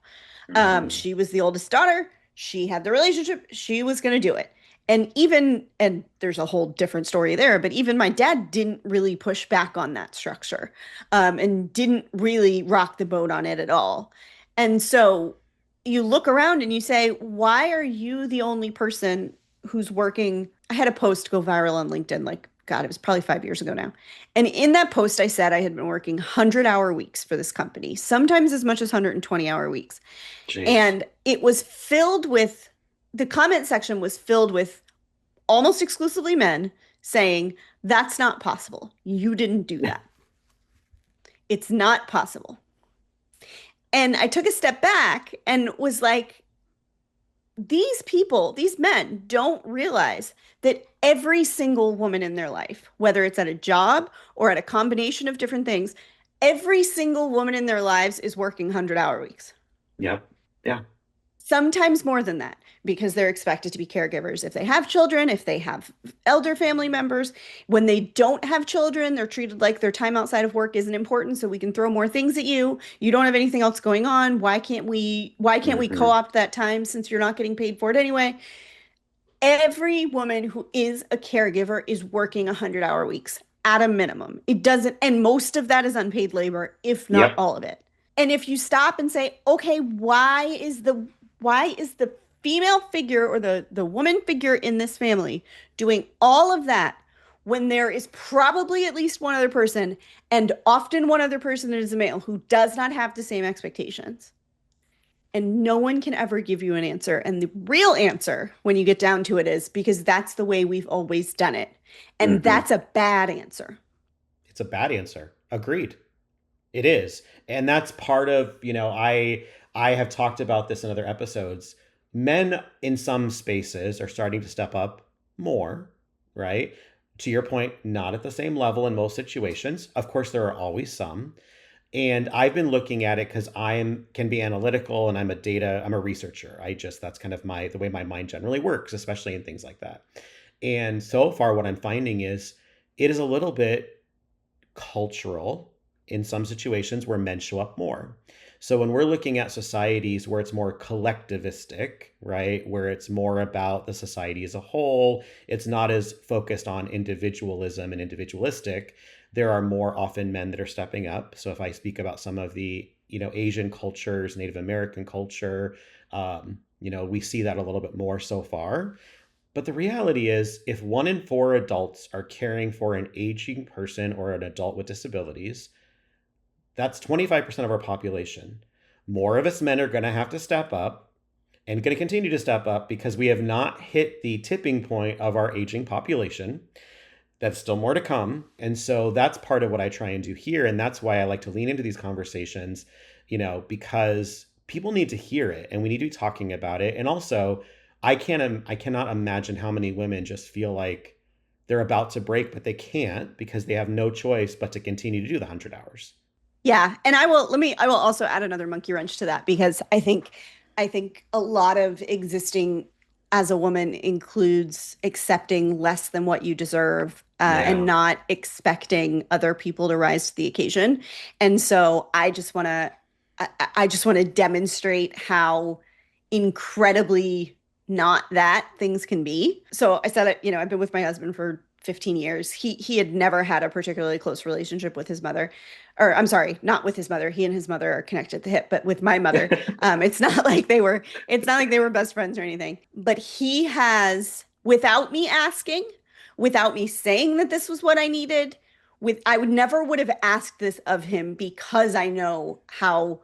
Mhm. She was the oldest daughter. She had the relationship. She was going to do it. And there's a whole different story there, but even my dad didn't really push back on that structure, and didn't really rock the boat on it at all. And so you look around and you say, why are you the only person who's working? I had a post go viral on LinkedIn, like, God, it was probably 5 years ago now. And in that post, I said I had been working 100-hour weeks for this company, sometimes as much as 120-hour weeks. Jeez. And it was filled with, the comment section was filled with almost exclusively men saying, that's not possible. You didn't do that. It's not possible. And I took a step back and was like, these people, these men don't realize that every single woman in their life, whether it's at a job or at a combination of different things, every single woman in their lives is working 100-hour weeks. Yep. Yeah. Sometimes more than that, because they're expected to be caregivers. If they have children, if they have elder family members, when they don't have children, they're treated like their time outside of work isn't important, so we can throw more things at you. You don't have anything else going on. Why can't we Mhm. co-opt that time since you're not getting paid for it anyway? Every woman who is a caregiver is working 100-hour weeks at a minimum. It doesn't, and most of that is unpaid labor, if not Yep. all of it. And if you stop and say, okay, why is the female figure or the woman figure in this family doing all of that when there is probably at least one other person, and often one other person that is a male, who does not have the same expectations? And no one can ever give you an answer. And the real answer, when you get down to it, is because that's the way we've always done it. And Mhm. that's a bad answer. It's a bad answer. Agreed. It is. And that's part of, I have talked about this in other episodes. Men in some spaces are starting to step up more, right? To your point, not at the same level in most situations. Of course, there are always some. And I've been looking at it because can be analytical and I'm a researcher. That's kind of the way my mind generally works, especially in things like that. And so far what I'm finding is it is a little bit cultural in some situations where men show up more. So when we're looking at societies where it's more collectivistic, right, where it's more about the society as a whole, it's not as focused on individualism and individualistic, there are more often men that are stepping up. So if I speak about some of the, Asian cultures, Native American culture, we see that a little bit more so far. But the reality is, if 1 in 4 adults are caring for an aging person or an adult with disabilities, that's 25% of our population. More of us men are going to have to step up and going to continue to step up because we have not hit the tipping point of our aging population. That's still more to come. And so that's part of what I try and do here. And that's why I like to lean into these conversations, because people need to hear it, and we need to be talking about it. And also, I cannot imagine how many women just feel like they're about to break, but they can't because they have no choice but to continue to do the 100 hours. Yeah, and I will also add another monkey wrench to that, because I think a lot of existing as a woman includes accepting less than what you deserve, and Yeah. not expecting other people to rise to the occasion. And so I just want to demonstrate how incredibly not that things can be. So I said it, I've been with my husband for 15 years. He had never had a particularly close relationship with his mother. Or I'm sorry, not with his mother. He and his mother are connected at the hip, but with my mother, it's not like they were best friends or anything. But he has, without me asking, without me saying that this was what I needed, I would have asked this of him, because I know how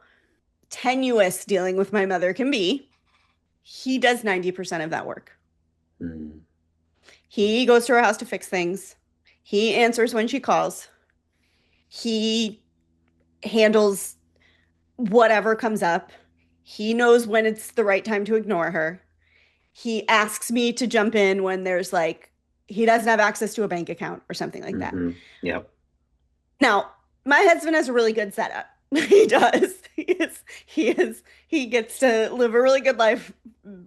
tenuous dealing with my mother can be. He does 90% of that work. Mm. He goes to her house to fix things. He answers when she calls. He handles whatever comes up. He knows when it's the right time to ignore her. He asks me to jump in when there's like, he doesn't have access to a bank account or something like that. Mhm. Yep. Now, my husband has a really good setup. He does. He gets to live a really good life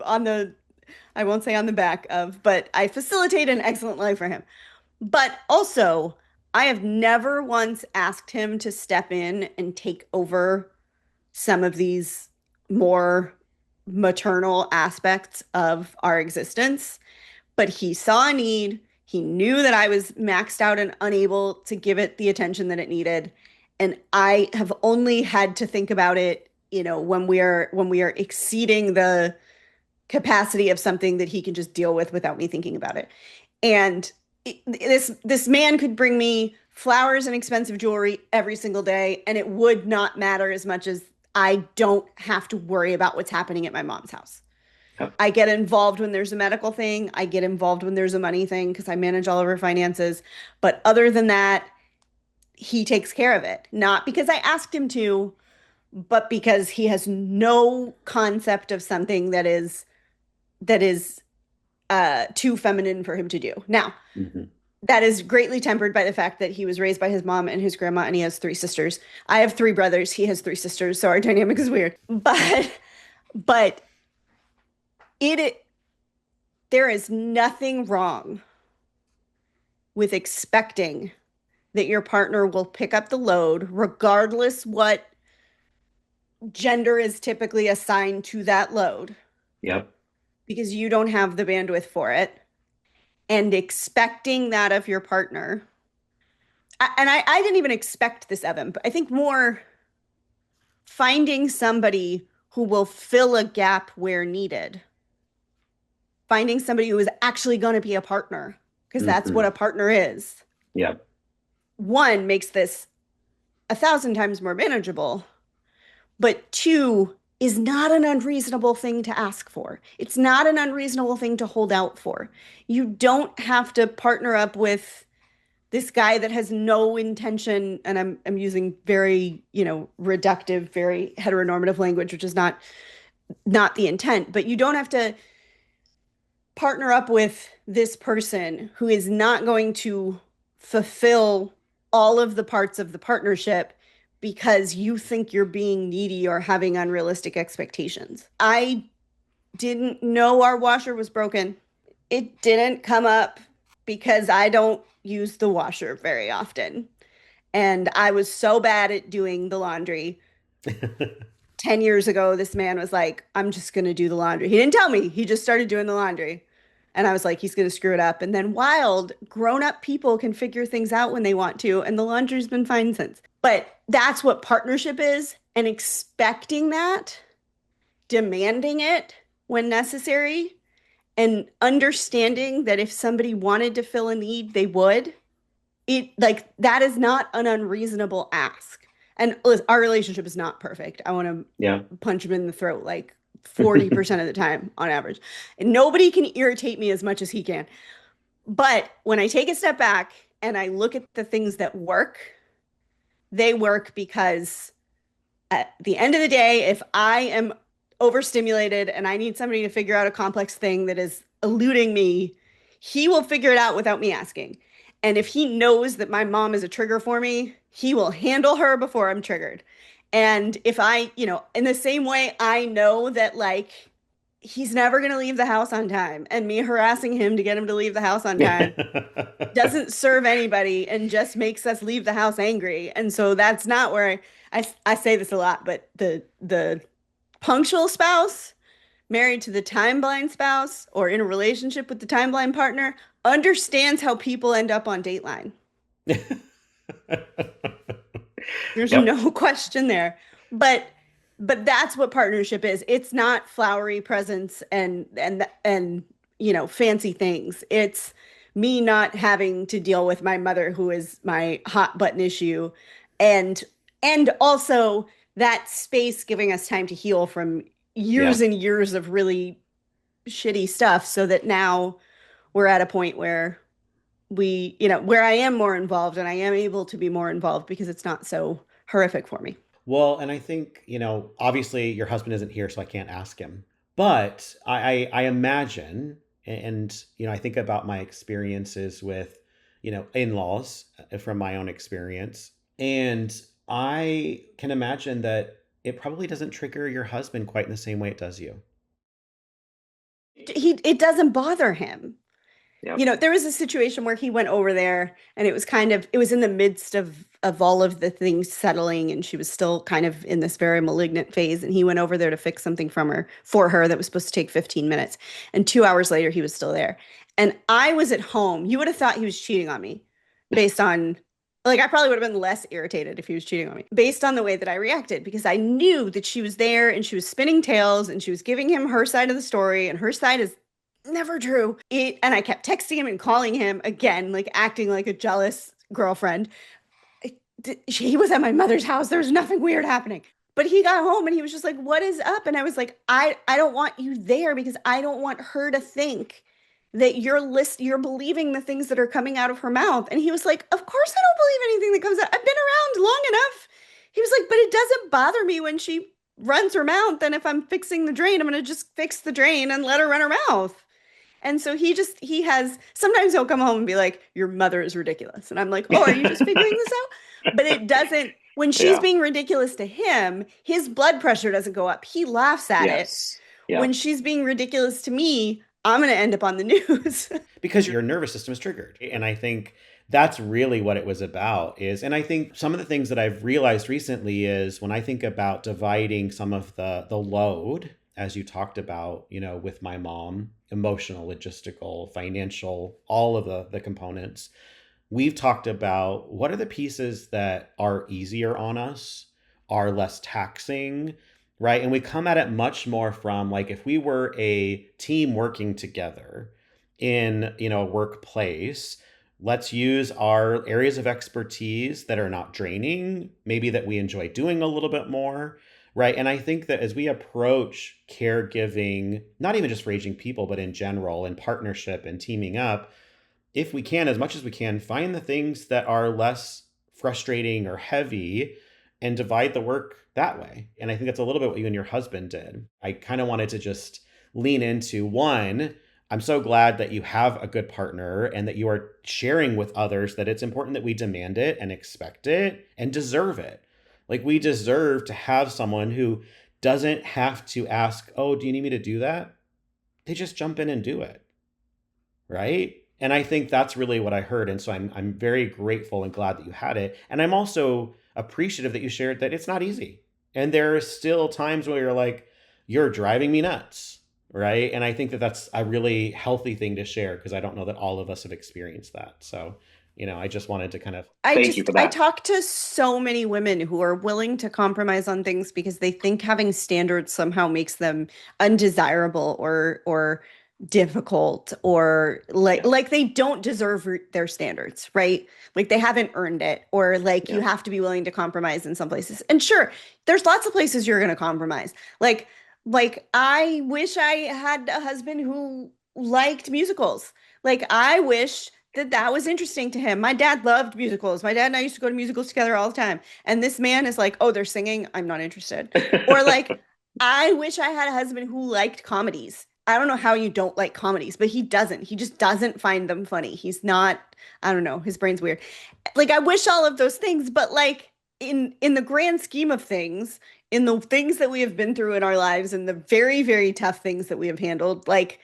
on the, I won't say on the back of, but I facilitate an excellent life for him. But also, I have never once asked him to step in and take over some of these more maternal aspects of our existence. But he saw a need. He knew that I was maxed out and unable to give it the attention that it needed. And I have only had to think about it, when we are exceeding the capacity of something that he can just deal with without me thinking about it. And this man could bring me flowers and expensive jewelry every single day, and it would not matter as much as I don't have to worry about what's happening at my mom's house. Yep. I get involved when there's a medical thing. I get involved when there's a money thing because I manage all of her finances. But other than that, he takes care of it. Not because I asked him to, but because he has no concept of something that is too feminine for him to do. Now, Mhm. that is greatly tempered by the fact that he was raised by his mom and his grandma, and he has 3 sisters. I have 3 brothers. He has 3 sisters, so our dynamic is weird. But there is nothing wrong with expecting that your partner will pick up the load, regardless what gender is typically assigned to that load, Yep. because you don't have the bandwidth for it, and expecting that of your partner. I didn't even expect this of him, but I think more finding somebody who will fill a gap where needed. Finding somebody who is actually going to be a partner, because that's what a partner is. Yep. One, makes this 1,000 times more manageable, but 2, is not an unreasonable thing to ask for. It's not an unreasonable thing to hold out for. You don't have to partner up with this guy that has no intention, and I'm using very, reductive, very heteronormative language, which is not the intent, but you don't have to partner up with this person who is not going to fulfill all of the parts of the partnership because you think you're being needy or having unrealistic expectations. I didn't know our washer was broken. It didn't come up because I don't use the washer very often. And I was so bad at doing the laundry. 10 years ago, this man was like, I'm just going to do the laundry. He didn't tell me. He just started doing the laundry. And I was like, he's going to screw it up. And then wild grown-up people can figure things out when they want to. And the laundry's been fine since. But that's what partnership is. And expecting that, demanding it when necessary, and understanding that if somebody wanted to fill a need, they would. That is not an unreasonable ask. And our relationship is not perfect. I want to Yeah. punch him in the throat like 40% of the time on average. And nobody can irritate me as much as he can. But when I take a step back and I look at the things that work, they work because at the end of the day, if I am overstimulated and I need somebody to figure out a complex thing that is eluding me, he will figure it out without me asking. And if he knows that my mom is a trigger for me, he will handle her before I'm triggered. And if I, in the same way, I know that like he's never going to leave the house on time, and me harassing him to get him to leave the house on time doesn't serve anybody and just makes us leave the house angry. And so that's not where I say this a lot, but the punctual spouse married to the time blind spouse or in a relationship with the time blind partner understands how people end up on Dateline. There's Yep. no question there. But that's what partnership is. It's not flowery presents and fancy things. It's me not having to deal with my mother, who is my hot button issue, and also that space giving us time to heal from years and years of really shitty stuff, so that now we're at a point where where I am more involved and I am able to be more involved because it's not so horrific for me. Well, and I think, obviously your husband isn't here, so I can't ask him. But I imagine, and, I think about my experiences with, in-laws from my own experience. And I can imagine that it probably doesn't trigger your husband quite in the same way it does you. It doesn't bother him. Yep. There was a situation where he went over there and it was in the midst of all of the things settling, and she was still kind of in this very malignant phase, and he went over there to fix something for her that was supposed to take 15 minutes. And 2 hours later, he was still there. And I was at home. You would have thought he was cheating on me based on, like, I probably would have been less irritated if he was cheating on me based on the way that I reacted, because I knew that she was there and she was spinning tales and she was giving him her side of the story, and her side is never true. And I kept texting him and calling him again, like acting like a jealous girlfriend. He was at my mother's house. There was nothing weird happening. But he got home and he was just like, "What is up?" And I was like, I don't want you there because I don't want her to think that you're believing the things that are coming out of her mouth. And he was like, "Of course I don't believe anything that comes out. I've been around long enough." He was like, "But it doesn't bother me when she runs her mouth. And if I'm fixing the drain, I'm going to just fix the drain and let her run her mouth." And so sometimes he'll come home and be like, "Your mother is ridiculous." And I'm like, "Oh, are you just figuring this out?" But it doesn't, when she's being ridiculous to him, his blood pressure doesn't go up. He laughs at it. Yeah. When she's being ridiculous to me, I'm going to end up on the news. Because your nervous system is triggered. And I think that's really what it was about and I think some of the things that I've realized recently is when I think about dividing some of the load, as you talked about, with my mom, emotional, logistical, financial, all of the components, we've talked about what are the pieces that are easier on us, are less taxing, right? And we come at it much more from like if we were a team working together in, a workplace, let's use our areas of expertise that are not draining, maybe that we enjoy doing a little bit more. Right. And I think that as we approach caregiving, not even just for aging people, but in general, in partnership and teaming up, if we can, as much as we can, find the things that are less frustrating or heavy and divide the work that way. And I think that's a little bit what you and your husband did. I kind of wanted to just lean into one. I'm so glad that you have a good partner and that you are sharing with others that it's important that we demand it and expect it and deserve it. Like we deserve to have someone who doesn't have to ask, "Oh, do you need me to do that?" They just jump in and do it. Right? And I think that's really what I heard. And so I'm very grateful and glad that you had it. And I'm also appreciative that you shared that it's not easy. And there are still times where you're like, "You're driving me nuts." Right? And I think that that's a really healthy thing to share because I don't know that all of us have experienced that. So I just wanted to kind of Thank you for that. I talk to so many women who are willing to compromise on things because they think having standards somehow makes them undesirable or difficult, or like they don't deserve their standards, right? Like they haven't earned it, or like you have to be willing to compromise in some places. And sure, there's lots of places you're going to compromise. Like I wish I had a husband who liked musicals. Like I wish that was interesting to him. My dad loved musicals. My dad and I used to go to musicals together all the time. And this man is like, oh, they're singing. I'm not interested. Or like, I wish I had a husband who liked comedies. I don't know how you don't like comedies, but he doesn't. He just doesn't find them funny. He's not, I don't know, his brain's weird. Like I wish all of those things, but like in the grand scheme of things, in the things that we have been through in our lives and the very, very tough things that we have handled, like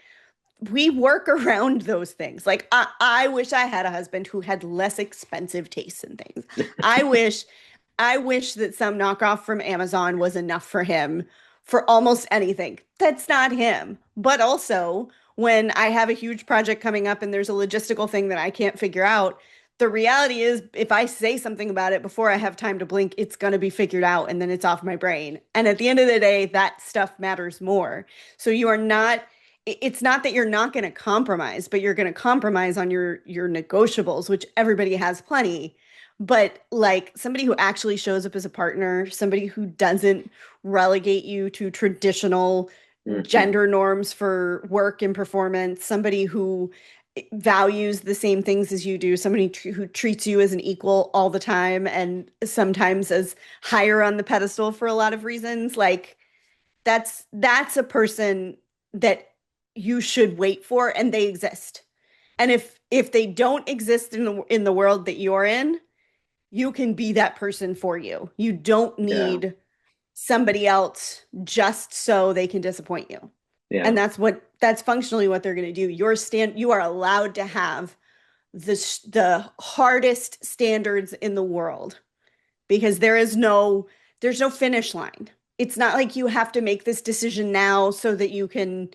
we work around those things. Like I wish I had a husband who had less expensive tastes in things. I wish I wish that some knockoff from Amazon was enough for him for almost anything. That's not him. But also, when I have a huge project coming up and there's a logistical thing that I can't figure out, the reality is if I say something about it before I have time to blink, it's going to be figured out and then it's off my brain. And at the end of the day, that stuff matters more. So you are not it's not that you're not going to compromise, but you're going to compromise on your negotiables, which everybody has plenty. But like somebody who actually shows up as a partner, somebody who doesn't relegate you to traditional gender norms for work and performance, somebody who values the same things as you do, somebody who treats you as an equal all the time and sometimes as higher on the pedestal for a lot of reasons, like that's a person that you should wait for, and they exist. And if they don't exist in the world that you're in, you can be that person for you. You don't need somebody else just so they can disappoint you. Yeah. And that's functionally what they're going to do. You are allowed to have the hardest standards in the world because there's no finish line. It's not like you have to make this decision now so that you can,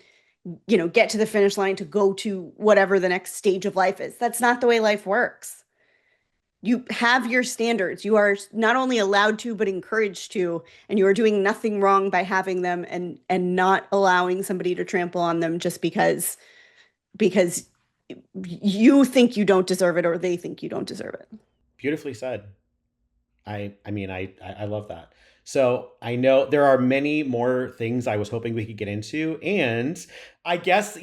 get to the finish line to go to whatever the next stage of life is. That's not the way life works. You have your standards. You are not only allowed to, but encouraged to, and you are doing nothing wrong by having them and not allowing somebody to trample on them just because you think you don't deserve it or they think you don't deserve it. Beautifully said. I mean, I love that. So I know there are many more things I was hoping we could get into. And I guess,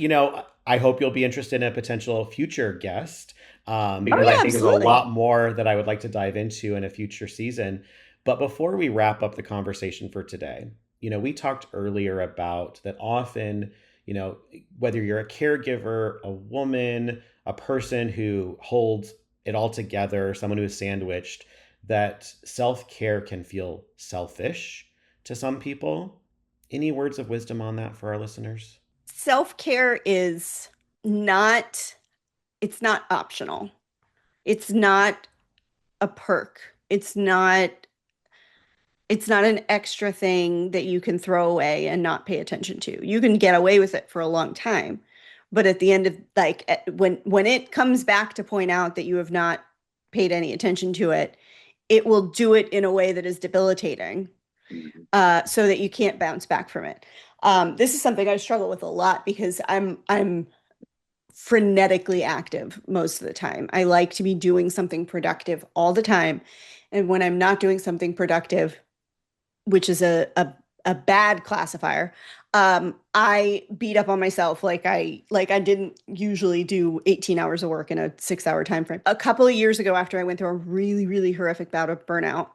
I hope you'll be interested in a potential future guest. Because I think there's a lot more that I would like to dive into in a future season. But before we wrap up the conversation for today, we talked earlier about that often, whether you're a caregiver, a woman, a person who holds it all together, someone who is sandwiched, that self-care can feel selfish to some people. Any words of wisdom on that for our listeners? Self-care is it's not optional. It's not a perk. It's not an extra thing that you can throw away and not pay attention to. You can get away with it for a long time. But at the end of when it comes back to point out that you have not paid any attention to it, it will do it in a way that is debilitating, so that you can't bounce back from it. This is something I struggle with a lot because I'm frenetically active most of the time. I like to be doing something productive all the time. And when I'm not doing something productive, which is a bad classifier, I beat up on myself like I didn't usually do 18 hours of work in a 6-hour time frame. A couple of years ago, after I went through a really, really horrific bout of burnout,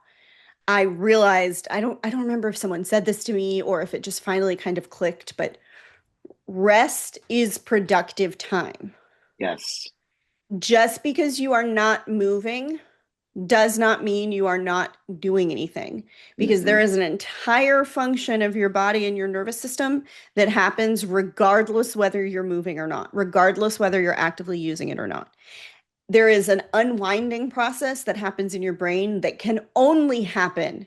I realized I don't remember if someone said this to me or if it just finally kind of clicked, but rest is productive time. Yes. Just because you are not moving does not mean you are not doing anything, because there is an entire function of your body and your nervous system that happens regardless whether you're moving or not, regardless whether you're actively using it or not. There is an unwinding process that happens in your brain that can only happen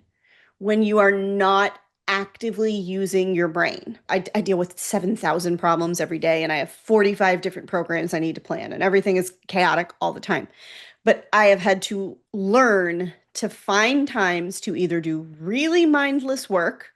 when you are not actively using your brain. I deal with 7,000 problems every day, and I have 45 different programs I need to plan, and everything is chaotic all the time. But I have had to learn to find times to either do really mindless work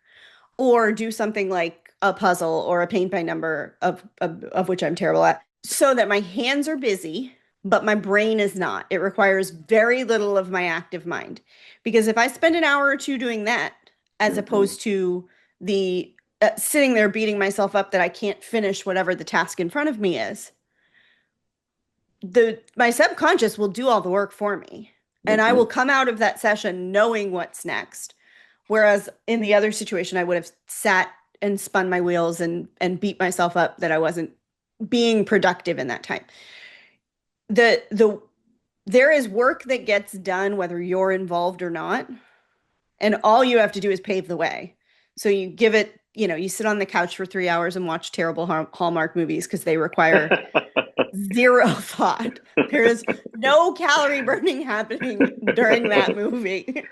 or do something like a puzzle or a paint by number of which I'm terrible at, so that my hands are busy, but my brain is not. It requires very little of my active mind. Because if I spend an hour or two doing that, as opposed to the sitting there beating myself up that I can't finish whatever the task in front of me is, my subconscious will do all the work for me. And I Mhm. will come out of that session knowing what's next. Whereas in the other situation, I would have sat and spun my wheels and beat myself up that I wasn't being productive in that time. There is work that gets done whether you're involved or not, and all you have to do is pave the way. So you give it, you sit on the couch for 3 hours and watch terrible Hallmark movies because they require zero thought. There is no calorie burning happening during that movie.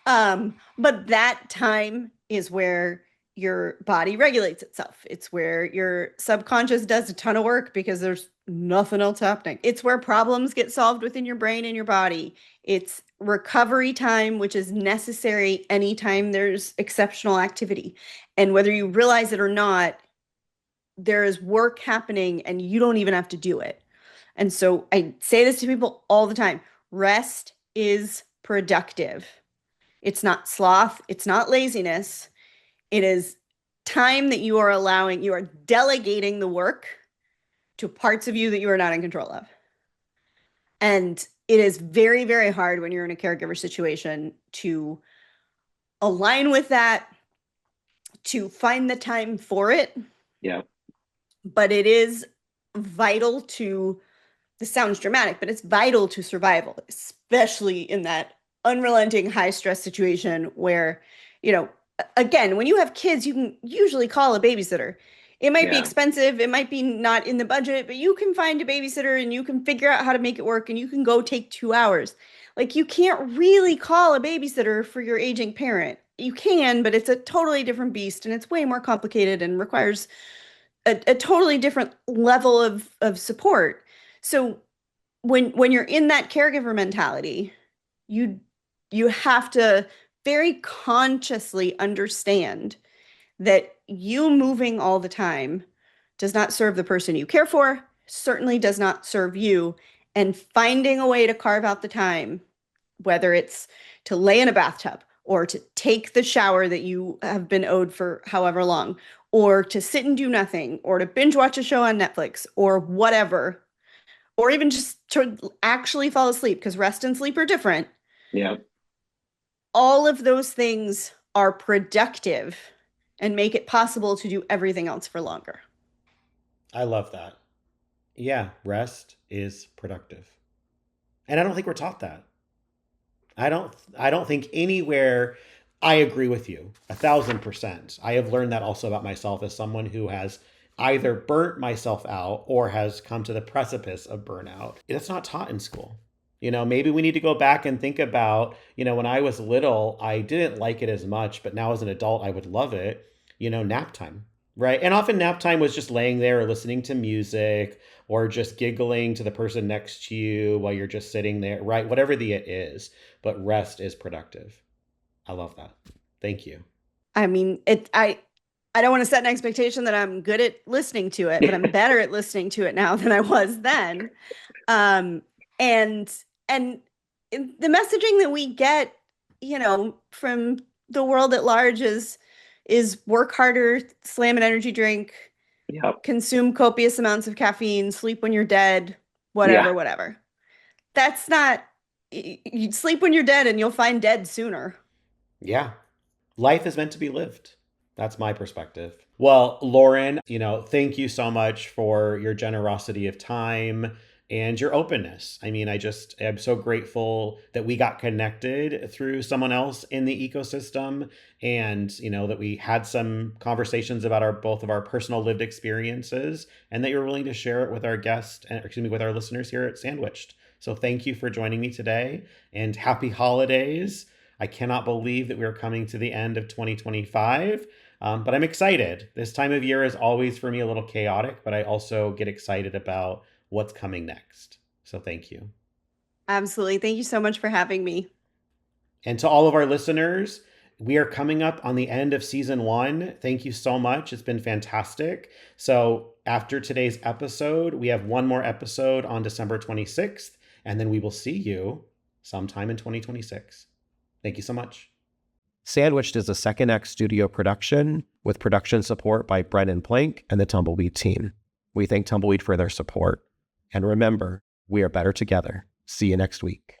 But that time is where your body regulates itself. It's where your subconscious does a ton of work because there's nothing else happening. It's where problems get solved within your brain and your body. It's recovery time, which is necessary anytime there's exceptional activity. And whether you realize it or not, there is work happening and you don't even have to do it. And so I say this to people all the time. Rest is productive. It's not sloth. It's not laziness. It is time that you are delegating the work to parts of you that you are not in control of. And it is very, very hard when you're in a caregiver situation to align with that, to find the time for it. Yeah. But it is vital to, this sounds dramatic, but it's vital to survival, especially in that unrelenting high stress situation where, again, when you have kids, you can usually call a babysitter. It might be Yeah. expensive, it might be not in the budget, but you can find a babysitter and you can figure out how to make it work and you can go take 2 hours. Like, you can't really call a babysitter for your aging parent. You can, but it's a totally different beast and it's way more complicated and requires a totally different level of support. So when you're in that caregiver mentality, you have to very consciously understand that you moving all the time does not serve the person you care for, certainly does not serve you, and finding a way to carve out the time, whether it's to lay in a bathtub or to take the shower that you have been owed for however long, or to sit and do nothing, or to binge watch a show on Netflix or whatever, or even just to actually fall asleep, because rest and sleep are different. Yeah. All of those things are productive and make it possible to do everything else for longer. I love that. Yeah, rest is productive. And I don't think we're taught that. I don't think anywhere. I agree with you 1,000%. I have learned that also about myself as someone who has either burnt myself out or has come to the precipice of burnout. That's not taught in school. Maybe we need to go back and think about, when I was little, I didn't like it as much, but now as an adult, I would love it, nap time, right? And often nap time was just laying there or listening to music or just giggling to the person next to you while you're just sitting there, right? Whatever the it is, but rest is productive. I love that. Thank you. I mean, I don't want to set an expectation that I'm good at listening to it, but I'm better at listening to it now than I was then. And the messaging that we get, from the world at large is work harder, slam an energy drink, Yep. consume copious amounts of caffeine, sleep when you're dead, whatever, Yeah. whatever. That's not, you sleep when you're dead and you'll find dead sooner. Yeah. Life is meant to be lived. That's my perspective. Well, Lauren, thank you so much for your generosity of time and your openness. I mean, I'm so grateful that we got connected through someone else in the ecosystem and, that we had some conversations about both of our personal lived experiences and that you're willing to share it with our guests and with our listeners here at Sandwiched. So thank you for joining me today and happy holidays. I cannot believe that we're coming to the end of 2025. But I'm excited. This time of year is always for me a little chaotic, but I also get excited about what's coming next. So thank you. Absolutely. Thank you so much for having me. And to all of our listeners, we are coming up on the end of season 1. Thank you so much. It's been fantastic. So after today's episode, we have one more episode on December 26th, and then we will see you sometime in 2026. Thank you so much. Sandwiched is a Second Act studio production with production support by Brennan Plank and the Tumbleweed team. We thank Tumbleweed for their support. And remember, we are better together. See you next week.